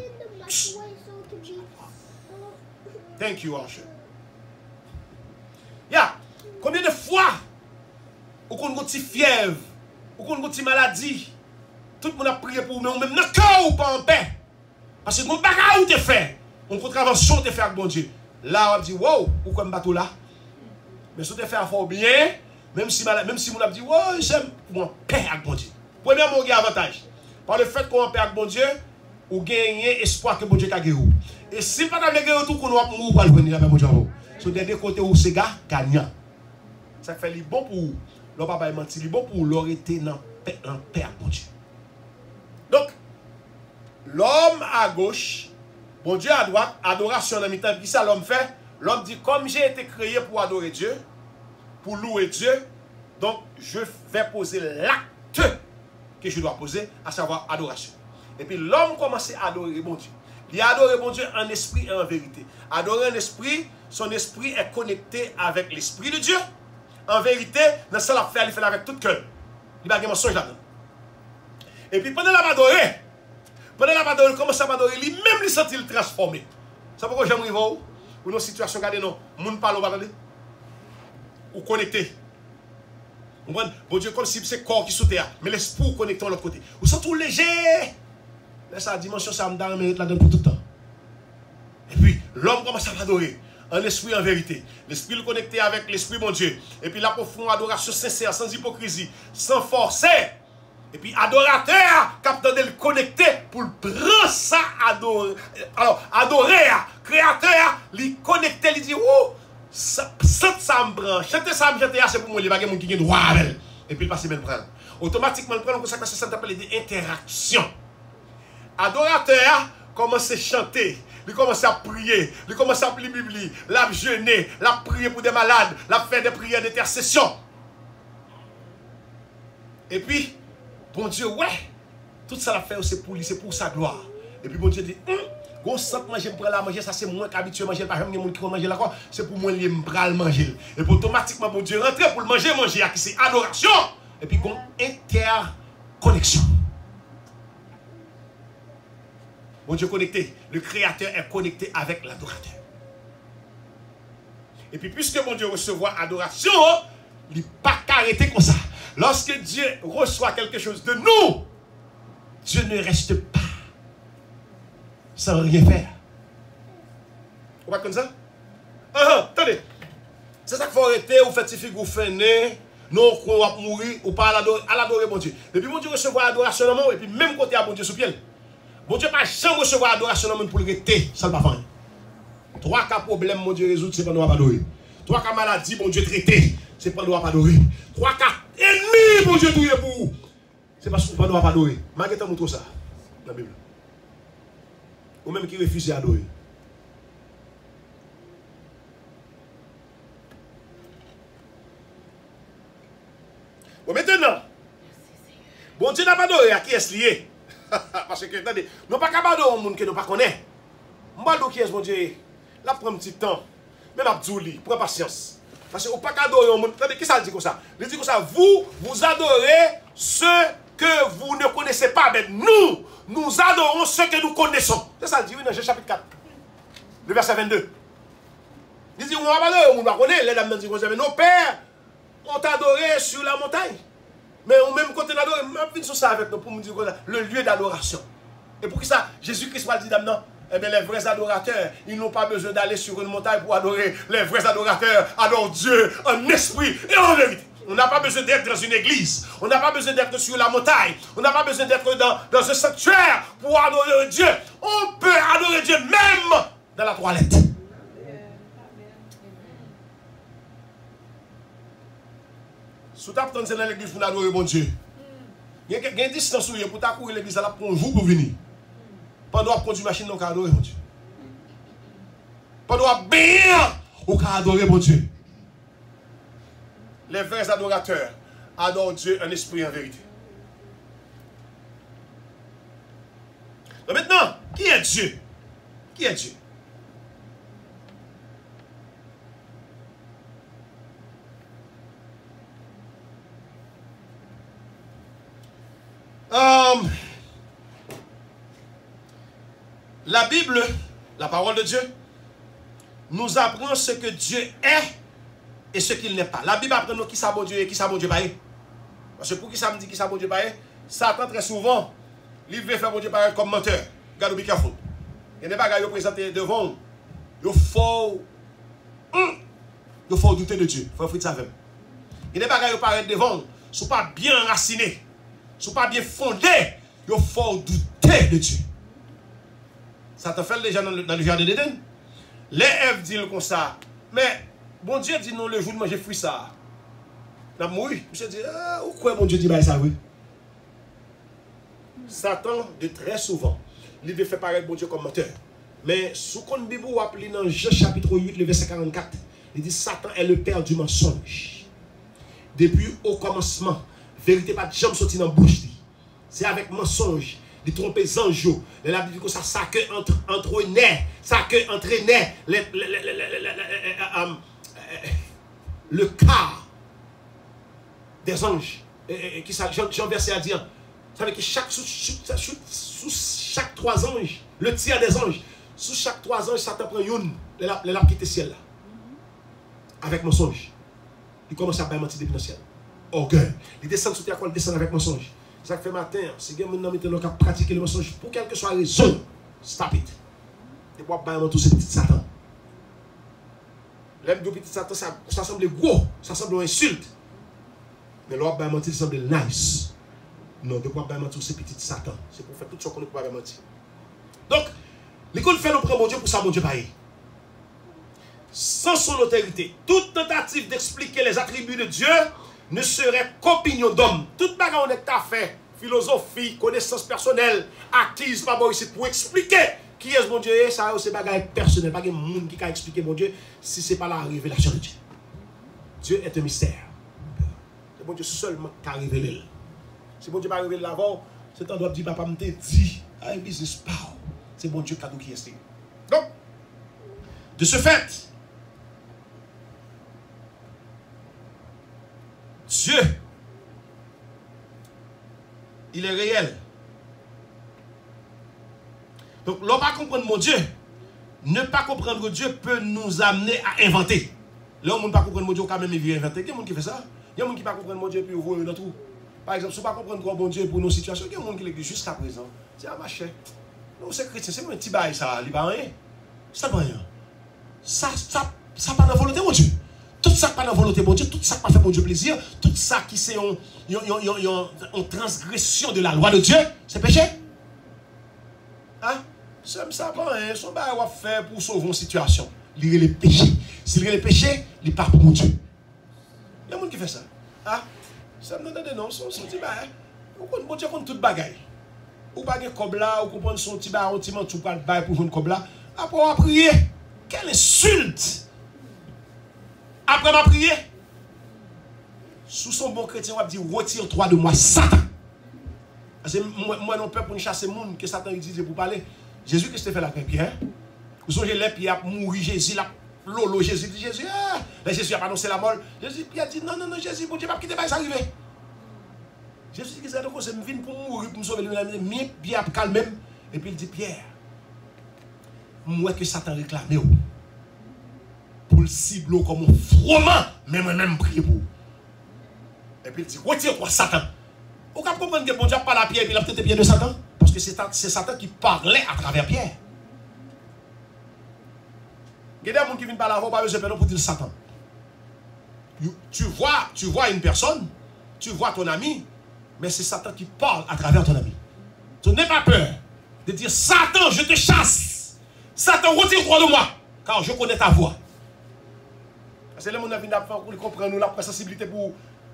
Thank you, Archer. Yeah. Combien de fois, ou qu'on a une fièvre, ou qu'on a une maladie, tout le monde a prié pour vous, mais on même dans cœur ou pas en paix. Parce que mon bagage ou te fait, on contravention te fait avec bon Dieu. Là, on dit, wow, pourquoi me bateau là? Mais si tu te fais fort bien, même si on a dit, wow, j'aime, pour paix avec bon Dieu. Premièrement, on a un avantage. Par le fait qu'on a paix avec bon Dieu, on gagne espoir que bon Dieu a gagné. Et si pas de gagner tout, qu'on va mourir pour le venir avec bon Dieu. Sur des deux côtés où c'est gagnant. Ça fait les bon pour vous. L'on va pas mentir, les bon pour vous, été dans paix avec bon Dieu. Donc, l'homme à gauche, bon Dieu à droite, adoration en même temps. Qui ça l'homme fait? L'homme dit, comme j'ai été créé pour adorer Dieu, pour louer Dieu, donc je vais poser l'acte que je dois poser, à savoir adoration. Et puis l'homme commence à adorer bon Dieu. Il a adoré bon Dieu en esprit et en vérité. Adorer en esprit, son esprit est connecté avec l'esprit de Dieu. En vérité, dans ce qu'il fait, il fait avec tout cœur. Il n'y a pas de mensonge là-dedans. Et puis pendant la adorer, il commence à adorer, lui-même il sent il transformé. Ça pourquoi j'aime arriver ou dans une situation, regardez, non, moun parle ou pas ou connecté. Bon Dieu, comme si c'est le corps qui saute, mais l'esprit connecté de l'autre côté. Ou sont tout léger. Laisse la dimension, ça me donne mérite là-dedans pour tout le temps. Et puis, l'homme commence à adorer. En esprit, en vérité. L'esprit le connecté avec l'esprit, mon Dieu. Et puis, la profonde adoration sincère, sans hypocrisie, sans forcer. Et puis, adorateur, capteur de le connecter pour le prendre ça, adorer. Alors, adorer, créateur, lui connecter, lui dit, oh, ça me prend. Chanter ça, c'est pour moi, il n'y a pas de monde qui a droit à elle. Et puis, il passe même prendre. Automatiquement, le prendre, ça s'appelle des interactions. Adorateur commence à chanter, il commence à prier, il commence à lire la Bible, la jeûner, la prier pour des malades, la faire des prières d'intercession. Et puis, bon Dieu, ouais, tout ça la fait, c'est pour lui, c'est pour sa gloire. Et puis bon Dieu dit, bon sang manger pour la manger, ça c'est moi qui habitué à manger, pas jamais quelqu'un qui va manger là quoi, c'est pour moi qui va le manger. Et puis automatiquement bon Dieu rentre pour le manger, qui c'est adoration. Et puis qu'on interconnexion. Bon Dieu connecté, le créateur est connecté avec l'adorateur. Et puis puisque bon Dieu reçoit adoration, il n'est pas arrêté comme ça. Lorsque Dieu reçoit quelque chose de nous, Dieu ne reste pas sans rien faire. Vous voyez comme ça? Attendez. C'est ça qu'il faut arrêter, vous faites figure, vous faites né, non, on va mourir, ou pas à l'adorer bon Dieu. Et puis bon Dieu recevoir l'adoration, et puis même côté à bon Dieu sous pied. Bon Dieu pas jamais recevoir l'adoration pour le rester, ça ne va pas faire. Trois cas problèmes, mon Dieu résoudre, c'est pas nous adorer. Trois cas maladie, mon Dieu traité, c'est pas nous adorer. Trois cas ennemis, mon Dieu touillé pour vous, c'est parce que nous adorer. Malgré tout, montre ça dans la Bible. Ou même qui refuse d'adorer. Bon, maintenant, bon Dieu n'a pas adoré à qui est lié. Parce que, attendez, nous ne pouvons pas adorer un monde que nous ne connaissons pas. Je ne sais pas qui est, mon Dieu. Là, prends un petit temps. Même à Djouli, prends patience. Parce que vous ne pouvez pas adorer un monde. Attendez, qui ça dit comme ça? Il dit comme ça, vous adorez ceux que vous ne connaissez pas. Mais nous adorons ceux que nous connaissons. C'est ça, il dit, oui, dans Jean chapitre 4. Le verset 22. Il dit, on va adorer, on va connaître. Les dames disent, nos pères ont adoré sur la montagne. Mais au même côté d'adorer, je viens sur ça avec nous pour me dire le lieu d'adoration. Et pour qui ça, Jésus-Christ va dire maintenant, eh bien, les vrais adorateurs, ils n'ont pas besoin d'aller sur une montagne pour adorer. Les vrais adorateurs adorent Dieu en esprit et en vérité. On n'a pas besoin d'être dans une église. On n'a pas besoin d'être sur la montagne. On n'a pas besoin d'être dans un sanctuaire pour adorer Dieu. On peut adorer Dieu même dans la toilette. Si tu as dans l'église pour adorer mon Dieu, il y a une distance pour t'accourir l'église à la pour un jour pour venir. Pendant que tu machine, on peut adorer mon Dieu. Pendant bien, on peut adorer mon Dieu. Les vrais adorateurs adorent Dieu en esprit et en vérité. Donc maintenant, qui est Dieu? Qui est Dieu? La Bible, la parole de Dieu, nous apprend ce que Dieu est et ce qu'il n'est pas. La Bible apprend nous qui ça bon Dieu et qui ça bon Dieu pas. Parce que pour qui ça me dit qui ça bon Dieu pas, Satan très souvent, il veut faire bon Dieu pas comme menteur. Regarde, be careful. Il n'y a pas de présenter devant. Il faut douter de Dieu. Il faut faire ça avec. Il n'y a pas de paraître devant. Ne sont pas bien enracinés. Ne sont pas bien fondés. Il faut douter de Dieu. Ça te fait déjà dans le jardin d'Éden. Les Ève disent comme ça. Mais bon Dieu dit non, le jour de manger fruit ça. La mouille. Monsieur dit, ou quoi bon Dieu dit ça, oui. Satan, de très souvent, il veut faire paraître bon Dieu comme menteur. Mais sous compte Bible, vous appelez dans Jean chapitre 8, le verset 44, il dit Satan est le père du mensonge. Depuis au commencement, vérité pas de jamais sorti dans la bouche. C'est avec mensonge, de tromper les anges. La Bible dit que ça que entraînait, ça que entraînait le quart des anges. Qui ça, Jean verset à dire, ça veut dire que sous chaque 3 anges, le tiers des anges, sous chaque 3 anges, Satan prend une, les laps quitter le ciel là. Avec mensonge. Il commence à mentir depuis le ciel. Orgueil. Il descend sur terre quand il descend avec mensonge. Ça fait matin, si quelqu'un maintenant qui a pratiqué le mensonge, pour quelle que soit la raison, stop it. Et pour pas tous ces petits satans. L'aime de petit satan, ça semble gros, ça semble une insulte. Mais l'autre va mentir, ça semble nice. Non, de quoi mentir tous ces petits satans. C'est pour faire tout ce qu'on ne peut pas mentir. Donc, l'école fait nous prendre mon Dieu pour ça, mon Dieu pareil. Sans son autorité, toute tentative d'expliquer les attributs de Dieu ne serait qu'opinion d'homme. Toute bagarre on est à fait, philosophie, connaissance personnelle, acquise par moi ici pour expliquer qui est mon Dieu. Ça c'est bagarre personnel, pas de monde qui peut expliquer mon Dieu si ce n'est pas la révélation de Dieu. Dieu est un mystère. C'est mon Dieu seulement qui a révélé. Si mon Dieu n'a pas révélé l'avant, c'est un doigt de dire papa me dit, I business power. C'est mon Dieu qui est. Donc, de ce fait, Dieu, il est réel. Donc, l'on va comprendre mon Dieu. Ne pas comprendre Dieu peut nous amener à inventer. Là, on ne peut pas comprendre mon Dieu, quand même, il vient inventer. Il y a des gens qui font ça. Il y a des gens qui ne peuvent pas comprendre mon Dieu, puis ils voient dans tout. Par exemple, si on ne peut pas comprendre mon Dieu pour nos situations, il y a des gens qui l'église jusqu'à présent. C'est un machin. Nous, c'est chrétien, c'est un petit bail, ça. Il n'y a rien. Ça ne rien. Ça pas dans la volonté de mon Dieu. Tout ça pas dans la volonté de mon Dieu, tout ça pas fait mon Dieu plaisir, tout ça qui c'est en transgression de la loi de Dieu, c'est péché. Hein? C'est ça pas, hein? Son bail va faire pour sauver une situation. Il y a les péchés. S'il y a les péchés, il part pour mon Dieu. Il y a des gens qui fait ça. Hein? Ça me donne des noms, son petit bail. Mon Dieu compte toute bagaille. Ou pas de cobla, ou comprendre son petit bail, un petit mantou pour le bail pour jouer une cobla. Après, on va prier. Quelle insulte! Après ma prière, sous son bon chrétien, on va dire retire-toi de moi, Satan. Parce que moi, non peur pour chasser le monde que Satan utilise pour parler. Jésus, qu'est-ce que tu fais là, Pierre? Vous savez, les Pierre a mouru, Jésus, la lolo, Jésus dit Jésus, Jésus a pas annoncé la mort. Jésus, Pierre dit non, Jésus, bon Dieu, pas quitter, pas ça arriver. Jésus dit que c'est donc, c'est me venir pour mourir, pour me sauver, mais Pierre calme même. Et puis il dit, Pierre, moi que Satan réclame, pour le cibler comme un froment, mais moi-même prier pour. Et puis il dit, retire-toi, Satan. Vous pouvez comprendre que bon Dieu parle à Pierre et il a peut-être Pierre de Satan? Parce que c'est Satan qui parlait à travers Pierre. Il y a des gens qui viennent parler avant, pas besoin pour dire Satan. Tu vois une personne, tu vois ton ami, mais c'est Satan qui parle à travers ton ami. Tu n'aie pas peur de dire Satan, je te chasse. Satan, retire-toi de moi, car je connais ta voix. C'est là que mon avis n'a pas comprendre nous la sensibilité pour.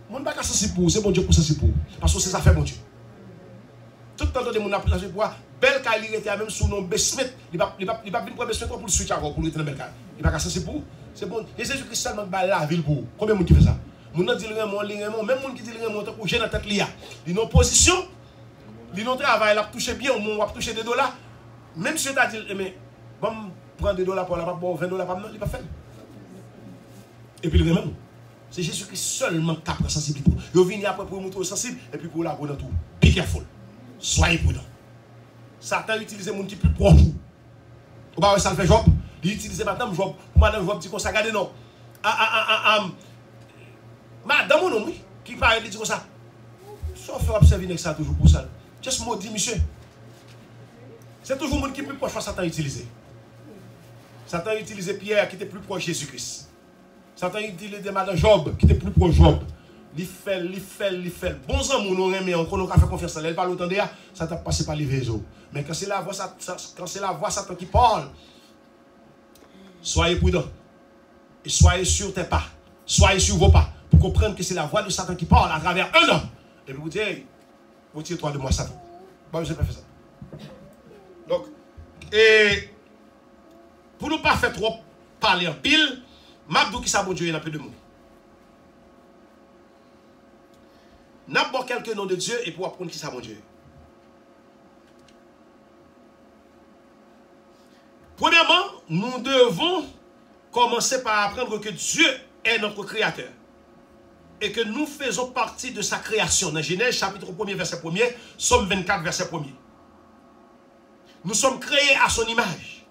Mon pas sensible pour, c'est bon Dieu pour sensible pour. Parce que c'est ça fait bon Dieu. Tout le temps de mon appréciation pour belle car il était même sous nom Besmet, il va venir pour Besmet pour le switch encore pour le tenir belle car. Il pas sensible pour. C'est bon. Et Jésus-Christ seulement la ville pour. Combien de monde qui fait ça? Mon dit le remon, même monde qui dit le remon tant que j'ai dans tête lia. Il en position, il non travail, il a touché bien, on va toucher des $. Même si tu as dit mais bon prendre des $, pour la pas $, il pas fait. Et puis le remon. C'est Jésus-Christ seulement qui a sensibilité. Il vient après pour montrer sensible et puis pour la bonne tout. Be careful. Soyez prudents. Satan utilise les gens qui sont plus proches. Ou pas, ça le fait Job. Il utilise madame Job. Madame Job dit comme ça, regardez non. Madame mon nom, oui, qui parle, il dit comme ça. Sauf faire observer avec ça toujours pour ça. Juste maudit, monsieur. C'est toujours le monde qui est plus proche que Satan utilise. Satan utilise Pierre qui était plus proche de Jésus-Christ. Satan utilise madame Job qui était plus proche de Job. Il fait. Bon amour, nous aimons, on a fait confiance à elle. Parle autant de ça t'a passé par les réseaux. Mais quand c'est la voix Satan qui parle, soyez prudents. Et soyez sur tes pas. Soyez sur vos pas. Pour comprendre que c'est la voix de Satan qui parle à travers un homme. Et puis vous dites, hey, retire-toi de moi, Satan. Bon, je n'ai pas fait ça. Donc, et pour ne pas faire trop parler en pile, Mabdou qui s'abonne Dieu, il y a un peu de mots. N'abord quelques noms de Dieu et pour apprendre qui s'abonne Dieu. Premièrement, nous devons commencer par apprendre que Dieu est notre créateur. Et que nous faisons partie de sa création. Dans Genèse chapitre 1er, verset 1er, Somme 24, verset 1er. Nous sommes créés à son image.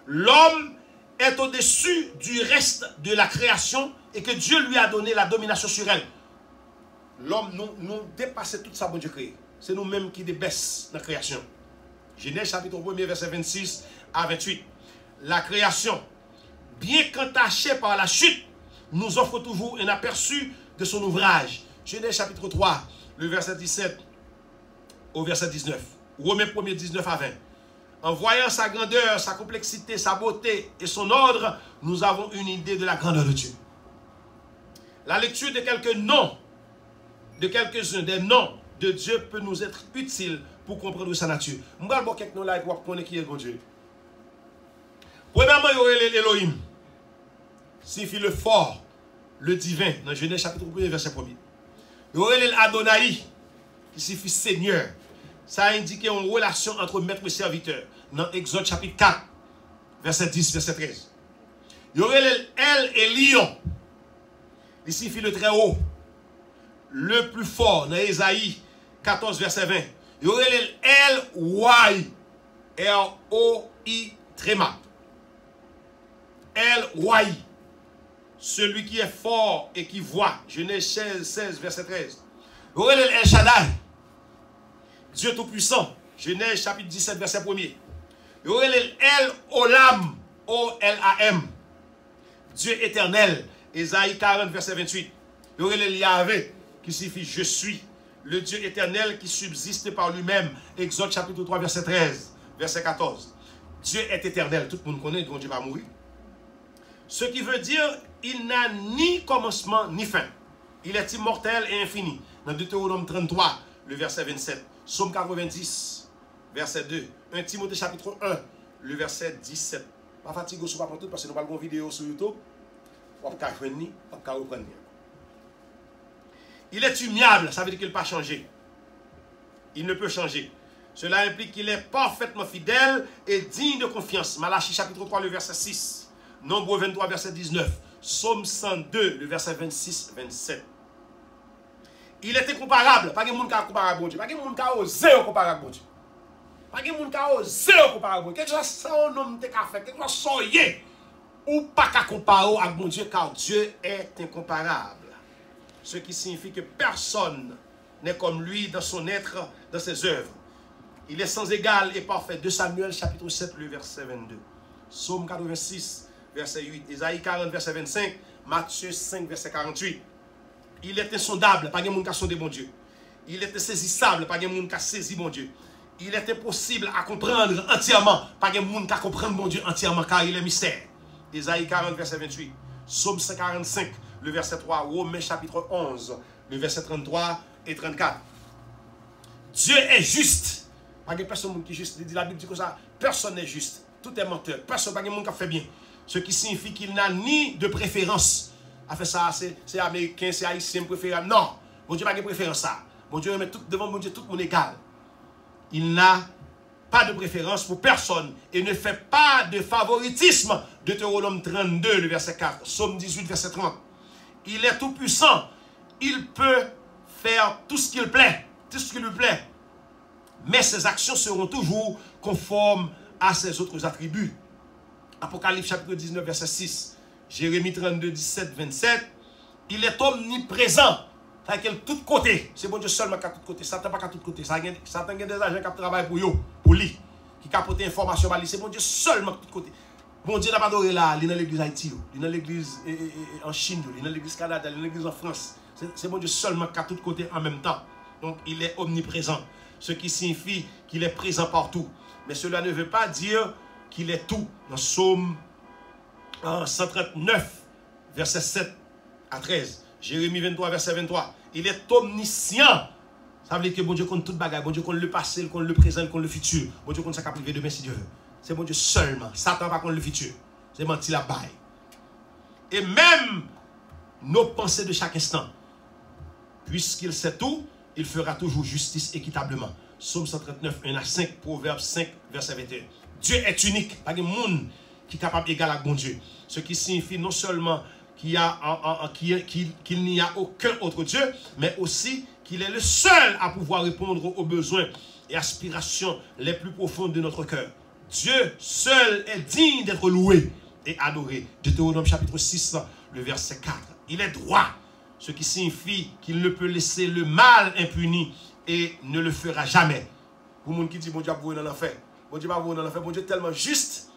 L'homme est au-dessus du reste de la création et que Dieu lui a donné la domination sur elle. L'homme nous dépasse toute sa bonne Dieu créé. C'est nous-mêmes qui débaissons la création. Genèse chapitre 1er, verset 26 à 28. La création, bien qu'entachée par la chute, nous offre toujours un aperçu de son ouvrage. Genèse chapitre 3, le verset 17 au verset 19. Romains 1er, 19 à 20. En voyant sa grandeur, sa complexité, sa beauté et son ordre, nous avons une idée de la grandeur de Dieu. La lecture de quelques noms, de quelques-uns des noms de Dieu peut nous être utile pour comprendre sa nature. Je vais vous quelques noms là pour connaître qui est bon Dieu. Premièrement, il y aurait l'Elohim. Signifie le fort, le divin, dans Genèse chapitre 1, verset 1er. Il y aurait l'Adonai, qui signifie Seigneur. Ça a indiqué une relation entre maître et serviteur. Dans Exode chapitre 4, verset 10, verset 13. Il y aurait El et Lion. Il signifie le très haut, le plus fort. Dans Ésaïe 14, verset 20. Il y aurait El Wai. R-O-I tréma. El Wai. Celui qui est fort et qui voit. Genèse 16, verset 13. Il y aurait El Shaddai. Dieu Tout-Puissant. Genèse chapitre 17, verset 1er. Il y aurait El Olam. O-L-A-M. Dieu éternel. Ésaïe 40, verset 28. Il y aurait le Yahvé, qui signifie je suis. Le Dieu éternel qui subsiste par lui-même. Exode chapitre 3, verset 13, verset 14. Dieu est éternel. Tout le monde connaît, donc Dieu va mourir. Ce qui veut dire, il n'a ni commencement ni fin. Il est immortel et infini. Dans Deutéronome 33, le verset 27. Psaume 90, verset 2. 1 Timothée chapitre 1, le verset 17. Pas fatigué sur pas tout parce que nous parlons de vidéo sur YouTube. On peut reprendre, on peut reprendre. Il est immuable, ça veut dire qu'il ne peut pas changer. Il ne peut changer. Cela implique qu'il est parfaitement fidèle et digne de confiance. Malachie chapitre 3, le verset 6. Nombre 23, verset 19. Psaume 102, le verset 26, 27. Il est incomparable. Pas de monde qui est comparable à Dieu. Pas de monde qui a osé comparable à Dieu. Pas de monde qui a osé comparable à Dieu. Quelque chose ça un homme qui a fait. Quelque chose soyez. Ou pas qu'à comparer avec mon Dieu, car Dieu est incomparable. Ce qui signifie que personne n'est comme lui dans son être, dans ses œuvres. Il est sans égal et parfait. 2 Samuel chapitre 7, le verset 22. Psaume 86, verset 8. Ésaïe 40, verset 25. Matthieu 5, verset 48. Il est insondable, pas de monde qui a sondé mon Dieu. Il est insaisissable, pas de monde qui a saisi mon Dieu. Il est impossible à comprendre entièrement, pas de monde qui a comprendre mon Dieu entièrement, car il est mystère. Ésaïe 40, verset 28. Psaume 145, le verset 3. Romains chapitre 11, le verset 33 et 34. Dieu est juste. Pas de personne qui est juste. La Bible dit que ça. Personne n'est juste. Tout est menteur. Personne, pas de monde qui a fait bien. Ce qui signifie qu'il n'a ni de préférence. A fait ça, c'est américain, c'est haïtien préférable. Non. Mon Dieu n'a pas de préférence ça. Mon Dieu met tout devant mon Dieu, tout le monde égal. Il n'a pas de préférence pour personne et ne fait pas de favoritisme. Deutéronome 32, le verset 4. Psaume 18, verset 30. Il est tout puissant. Il peut faire tout ce qu'il plaît. Tout ce qui lui plaît. mais ses actions seront toujours conformes à ses autres attributs. Apocalypse chapitre 19, verset 6. Jérémie 32, 17, 27. Il est omniprésent. Ça veut dire tout côté. C'est bon Dieu seulement qu'à tout côté. Satan pas qu'à tout côté. Satan a des agents qui travaillent pour lui. Qui capotent information. C'est bon Dieu seulement qu'à tout côté. Bon Dieu n'a pas adoré là. Il est dans l'église Haïti. Il est dans l'église en Chine. Il est dans l'église Canada. Il est dans l'église en France. C'est bon Dieu seulement qu'à tout côté en même temps. Donc il est omniprésent. Ce qui signifie qu'il est présent partout. Mais cela ne veut pas dire qu'il est tout. Dans Psaume 139, verset 7 à 13. Jérémie 23, verset 23. Il est omniscient. Ça veut dire que bon Dieu compte toute bagaille. Bon Dieu compte le passé, compte le présent, compte le futur. Bon Dieu compte ça qui privé demain si Dieu veut. C'est bon Dieu seulement. Satan va compte le futur. C'est menti la baille. Et même nos pensées de chaque instant. Puisqu'il sait tout, il fera toujours justice équitablement. Psaume 139, 1 à 5, Proverbe 5, verset 21. Dieu est unique. Pas de monde qui est capable d'égal avec bon Dieu. Ce qui signifie non seulement qu'il n'y a aucun autre Dieu, mais aussi qu'il est le seul à pouvoir répondre aux besoins et aspirations les plus profondes de notre cœur. Dieu seul est digne d'être loué et adoré. Deutéronome chapitre 6, le verset 4. Il est droit, ce qui signifie qu'il ne peut laisser le mal impuni et ne le fera jamais. Pour les gens qui disent bon Dieu va vous dans l'enfer, bon Dieu va vous dans l'enfer, bon Dieu est tellement juste,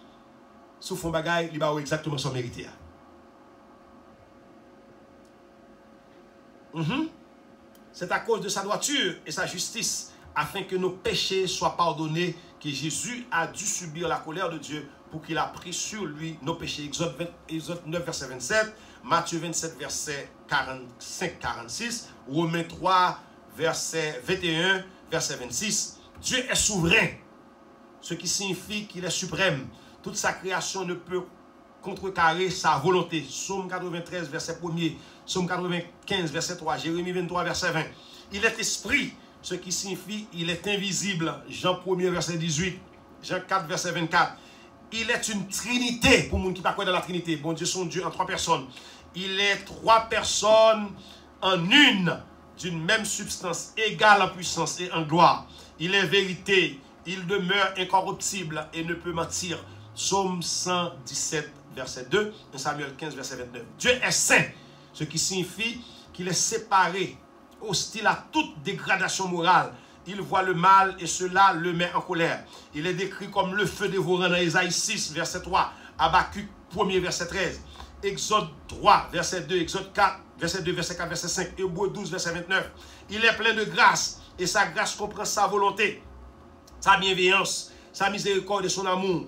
sous fond bagaille, il va exactement son mérité. C'est à cause de sa droiture et sa justice, afin que nos péchés soient pardonnés, que Jésus a dû subir la colère de Dieu pour qu'il a pris sur lui nos péchés. Exode 9, verset 27, Matthieu 27, verset 45-46, Romains 3, verset 21, verset 26. Dieu est souverain, ce qui signifie qu'il est suprême. Toute sa création ne peut contrecarrer sa volonté. Psaume 93, verset 1er, Psaume 95, verset 3, Jérémie 23, verset 20. Il est esprit, ce qui signifie il est invisible. Jean 1er, verset 18, Jean 4, verset 24. Il est une trinité, pour les gens qui ne sont pas dans la trinité. Bon Dieu, son Dieu en trois personnes. Il est trois personnes en une, d'une même substance, égale en puissance et en gloire. Il est vérité, il demeure incorruptible et ne peut mentir. Psaume 117, verset 2, 1 Samuel 15, verset 29. Dieu est saint, ce qui signifie qu'il est séparé, hostile à toute dégradation morale. Il voit le mal et cela le met en colère. Il est décrit comme le feu dévorant dans Ésaïe 6, verset 3, Habakkuk 1er, verset 13, Exode 3, verset 2, Exode 4, verset 2, verset 4, verset 5, Hébreux 12, verset 29. Il est plein de grâce et sa grâce comprend sa volonté, sa bienveillance, sa miséricorde et son amour.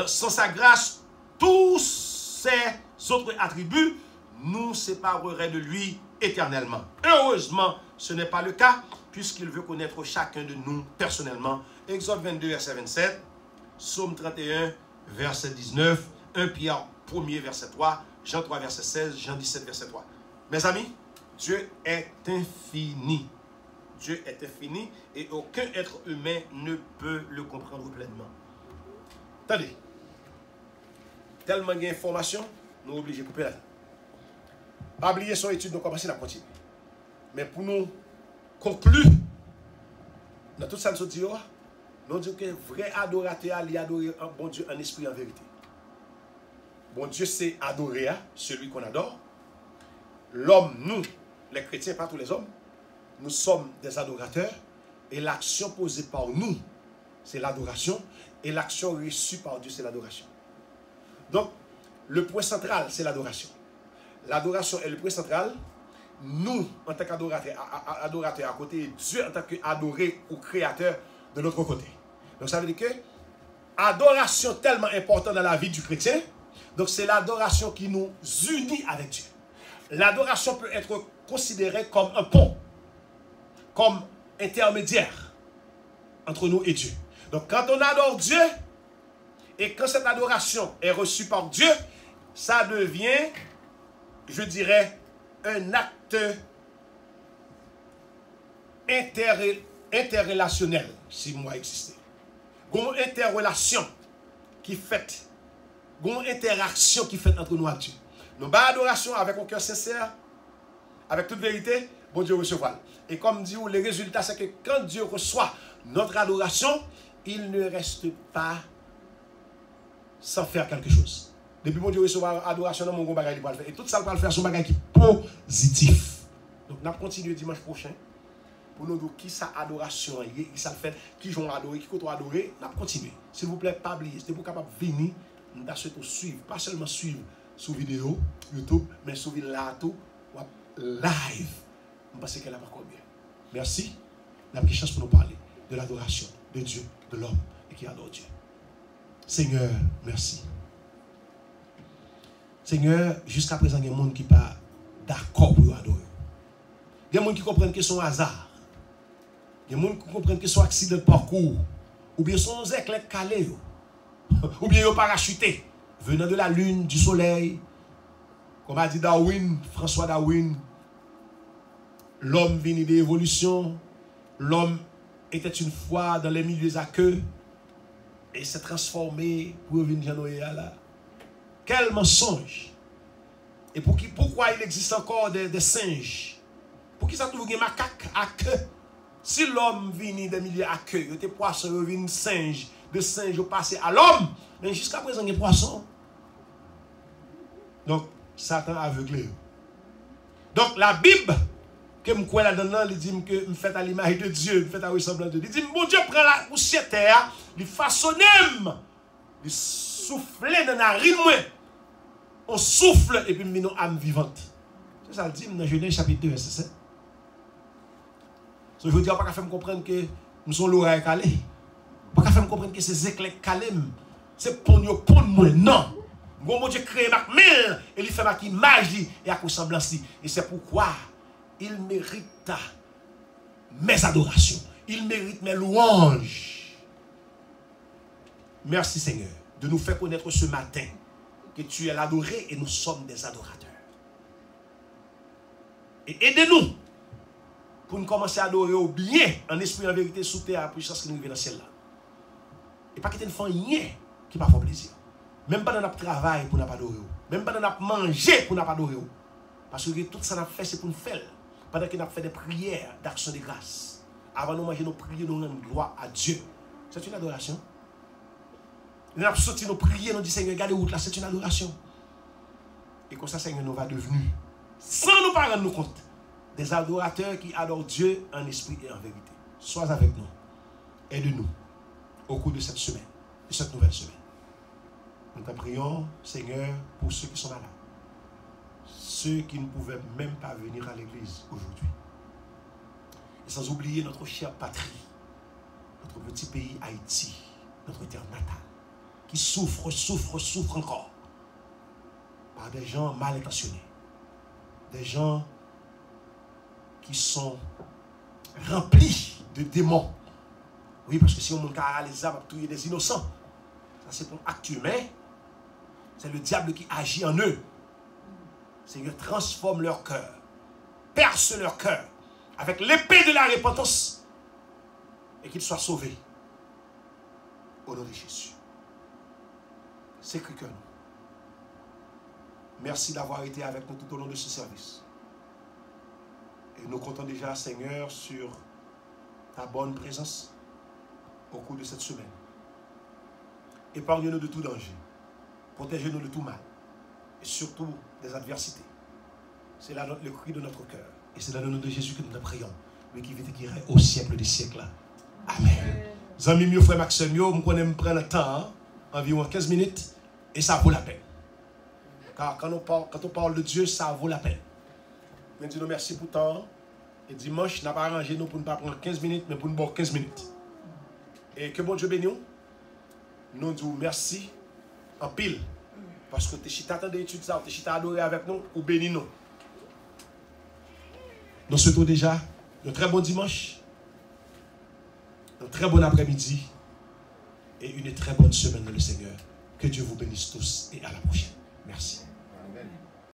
Sans sa grâce, tous ces autres attributs nous sépareraient de lui éternellement. Heureusement, ce n'est pas le cas, puisqu'il veut connaître chacun de nous personnellement. Exode 22, verset 27, Psaume 31, verset 19, 1 Pierre 1er, verset 3, Jean 3, verset 16, Jean 17, verset 3. Mes amis, Dieu est infini. Dieu est infini et aucun être humain ne peut le comprendre pleinement. Attendez, tellement d'informations, nous sommes obligés de couper là. Pas oublier son étude, nous commençons à continuer. Mais pour nous conclure, dans tout ça, nous disons que le vrai adorateur, il adore un bon Dieu en esprit et en vérité. Bon Dieu, c'est adorer celui qu'on adore. L'homme, nous, les chrétiens, pas tous les hommes, nous sommes des adorateurs. Et l'action posée par nous, c'est l'adoration. Et l'action reçue par Dieu, c'est l'adoration. Donc, le point central, c'est l'adoration. L'adoration est le point central. Nous, en tant qu'adorateurs à côté, et Dieu en tant qu'adoré ou créateur de l'autre côté. Donc, ça veut dire que adoration tellement importante dans la vie du chrétien. Donc, c'est l'adoration qui nous unit avec Dieu. L'adoration peut être considérée comme un pont, comme intermédiaire entre nous et Dieu. Donc, quand on adore Dieu, et quand cette adoration est reçue par Dieu, ça devient, je dirais, un acte interrelationnel, si moi exister. Une interrelation qui fait, une interaction qui fait entre nous et Dieu. Nous avons adoration avec un cœur sincère, avec toute vérité, bon Dieu recevra. Et comme dit, le résultat, c'est que quand Dieu reçoit notre adoration, il ne reste pas sans faire quelque chose. Depuis bon Dieu recevoir adoration, dans mon bagage, il va le faire. Et tout ça, il va le faire sur un bagage qui est positif. Donc, nous allons continuer dimanche prochain pour nous dire qui ça adoration, qui ça fait, qui j'ont adoré, qui qu'on adoré. Nous allons continuer. S'il vous plaît, pas oublier. C'est pour capable de venir, nous allons suivre. Pas seulement suivre sur vidéo, YouTube, mais sur là tout, live. Je pense qu'elle a pas bien. Merci. Nous avons une chance pour nous parler de l'adoration de Dieu, de l'homme et qui adore Dieu. Seigneur, merci. Seigneur, jusqu'à présent, il y a des gens qui ne sont pas d'accord pour adorer. Il y a des gens qui comprennent que c'est un hasard. Il y a des gens qui comprennent que c'est un accident de parcours. Ou bien son éclair calé. Ou bien ils parachuté. Venant de la lune, du soleil. Comme a dit Darwin, François Darwin, l'homme venu d'évolution. L'homme était une fois dans les milieux aqueux et s'est transformé pour venir à là. Quel mensonge! Et pourquoi il existe encore des singes? Pour qui ça trouve des macaques à queue? Si l'homme vient des milieux à queue, il y a des poissons, il y a des singes, de singes passé à l'homme, mais jusqu'à présent, il y a des poissons. Donc, Satan aveuglé. Donc, la Bible, que je crois là-dedans, il dit que je fais à l'image de Dieu, je fais à ressemblance de Dieu. Il dit, mon Dieu prend la poussière terre, il façonne, il souffle dans la narine, on souffle et puis nous âme vivante. C'est ça le dit dans Genèse chapitre 2, verset 7. Je veux dire, on ne peut pas faire comprendre que nous sommes l'oreille calée. On ne peut pas faire comprendre que c'est éclairs calés. C'est pour nous, pour moi, non. Mon Dieu crée ma main et il fait ma image et à ressemblance. Et c'est pourquoi il mérite mes adorations. Il mérite mes louanges. Merci Seigneur de nous faire connaître ce matin que tu es l'adoré et nous sommes des adorateurs. Et aidez-nous pour nous commencer à adorer au bien, en esprit et en vérité, sous terre, à puissance qui nous vient dans le ciel là. Et pas que tu ne fais rien qui m'a fait plaisir. Même pas dans notre travail pour ne pas adorer. Même pas dans notre manger pour ne pas adorer. Parce que tout ça qu'on a fait, c'est pour nous faire. Pendant qu'on a fait des prières d'action de grâce. Avant de manger nos prières, nous rendons gloire à Dieu. C'est une adoration. Nous avons sorti nos prières, nous disons Seigneur, regardez où là, c'est une adoration. Et comme ça, Seigneur, nous va devenir, sans nous pas rendre nous compte, des adorateurs qui adorent Dieu en esprit et en vérité. Sois avec nous. Aide-nous au cours de cette semaine, de cette nouvelle semaine. Nous te prions, Seigneur, pour ceux qui sont malades. Ceux qui ne pouvaient même pas venir à l'église aujourd'hui. Et sans oublier notre chère patrie, notre petit pays Haïti, notre terre natale, qui souffre encore par des gens mal intentionnés, des gens qui sont remplis de démons. Oui, parce que si on monte à les âmes, il y a des innocents. Ça, c'est pour acte humain. C'est le diable qui agit en eux. Seigneur, transforme leur cœur, perce leur cœur avec l'épée de la repentance et qu'ils soient sauvés. Au nom de Jésus. C'est que nous. Merci d'avoir été avec nous tout au long de ce service. Et nous comptons déjà, Seigneur, sur ta bonne présence au cours de cette semaine. Épargne-nous de tout danger. Protège-nous de tout mal. Et surtout des adversités. C'est là le cri de notre cœur. Et c'est dans le nom de Jésus que nous te prions. Lui qui vit et qui règne au siècle des siècles. Amen. Amis mieux, frère Maxime, nous connaissons prendre le temps, environ 15 minutes, et ça vaut la peine. Car quand on parle de Dieu, ça vaut la peine. Nous disons merci pour le temps. Et dimanche, nous n'avons pas arrangé nous pour ne pas prendre 15 minutes, mais pour nous boire 15 minutes. Et que bon Dieu bénisse nous. Nous disons merci en pile. Parce que tu es attendu d'étudier ça, tu es adoré avec nous, ou bénis nous. Nous souhaitons déjà un très bon dimanche, un très bon après-midi et une très bonne semaine dans le Seigneur. Que Dieu vous bénisse tous et à la prochaine. Merci.